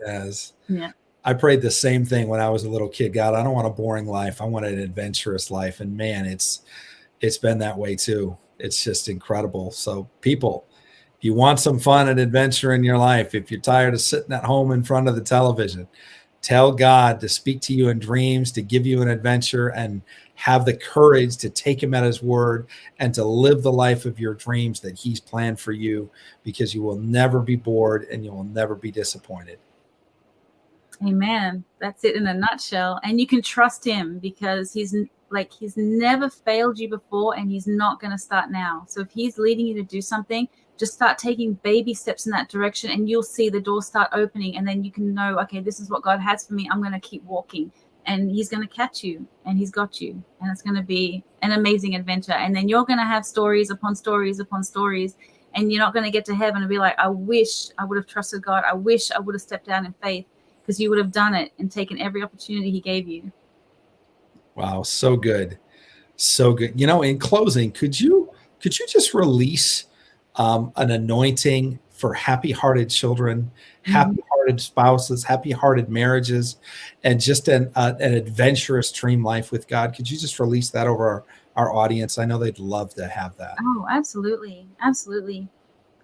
Yes. Yeah. I prayed the same thing when I was a little kid. God, I don't want a boring life. I want an adventurous life. And man, it's been that way too. It's just incredible. So people, if you want some fun and adventure in your life, if you're tired of sitting at home in front of the television, tell God to speak to you in dreams, to give you an adventure, and have the courage to take him at his word and to live the life of your dreams that he's planned for you, because you will never be bored and you will never be disappointed. Amen. That's it in a nutshell. And you can trust him, because he's never failed you before, and he's not going to start now. So if he's leading you to do something, just start taking baby steps in that direction, and you'll see the doors start opening, and then you can know, okay, this is what God has for me. I'm going to keep walking, and he's going to catch you, and he's got you, and it's going to be an amazing adventure. And then you're going to have stories upon stories upon stories, and you're not going to get to heaven and be like, I wish I would have trusted God. I wish I would have stepped out in faith, because you would have done it and taken every opportunity he gave you. Wow. So good. So good. In closing, could you just release an anointing for happy-hearted children, happy-hearted spouses, happy-hearted marriages, and just an adventurous dream life with God? Could you just release that over our audience? I know they'd love to have that. Oh, absolutely. Absolutely.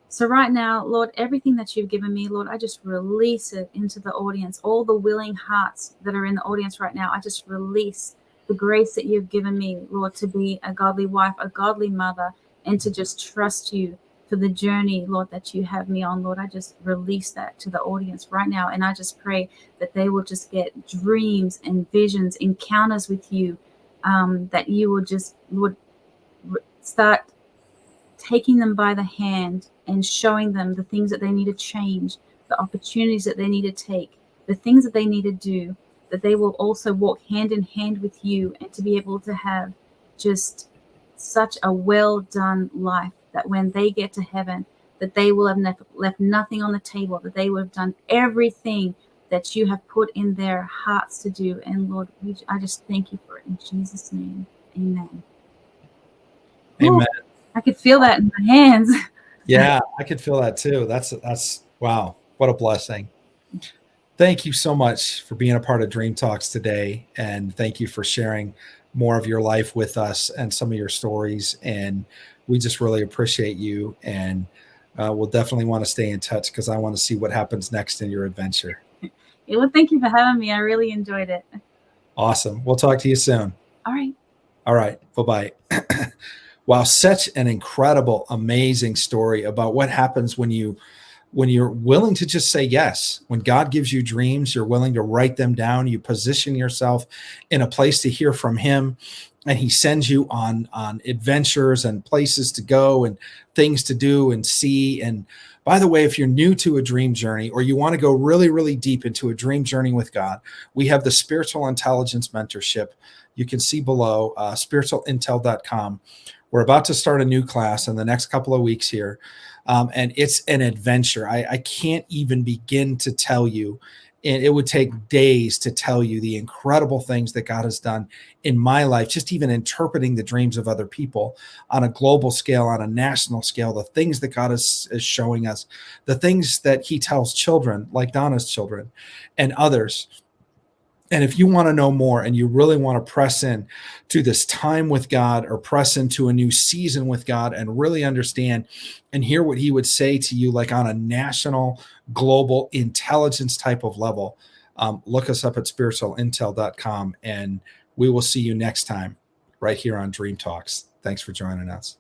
So right now, Lord, everything that you've given me, Lord, I just release it into the audience. All the willing hearts that are in the audience right now, I just release the grace that you've given me, Lord, to be a godly wife, a godly mother, and to just trust you for the journey, Lord, that you have me on. Lord, I just release that to the audience right now. And I just pray that they will just get dreams and visions, encounters with you, that you will just would start taking them by the hand and showing them the things that they need to change, the opportunities that they need to take, the things that they need to do, that they will also walk hand in hand with you, and to be able to have just such a well done life, that when they get to heaven, that they will have left nothing on the table, that they will have done everything that you have put in their hearts to do. And Lord, I just thank you for it in Jesus' name. Amen. Amen. Ooh, I could feel that in my hands. Yeah, I could feel that too. That's wow. What a blessing. Thank you so much for being a part of Dream Talks today. And thank you for sharing more of your life with us and some of your stories. And we just really appreciate you. And we'll definitely want to stay in touch, because I want to see what happens next in your adventure. Yeah, well, thank you for having me. I really enjoyed it. Awesome. We'll talk to you soon. All right. All right. Bye-bye. Wow. Such an incredible, amazing story about what happens when you're willing to just say yes. When God gives you dreams, you're willing to write them down. You position yourself in a place to hear from him, and he sends you on adventures and places to go and things to do and see. And by the way, if you're new to a dream journey, or you want to go really, really deep into a dream journey with God, we have the Spiritual Intelligence Mentorship. You can see below, spiritualintel.com. We're about to start a new class in the next couple of weeks here. And it's an adventure. I can't even begin to tell you. And it would take days to tell you the incredible things that God has done in my life, just even interpreting the dreams of other people on a global scale, on a national scale, the things that God is showing us, the things that he tells children like Donna's children and others. And if you want to know more and you really want to press in to this time with God, or press into a new season with God and really understand and hear what he would say to you, like on a national, global intelligence type of level, look us up at spiritualintel.com, and we will see you next time right here on Dream Talks. Thanks for joining us.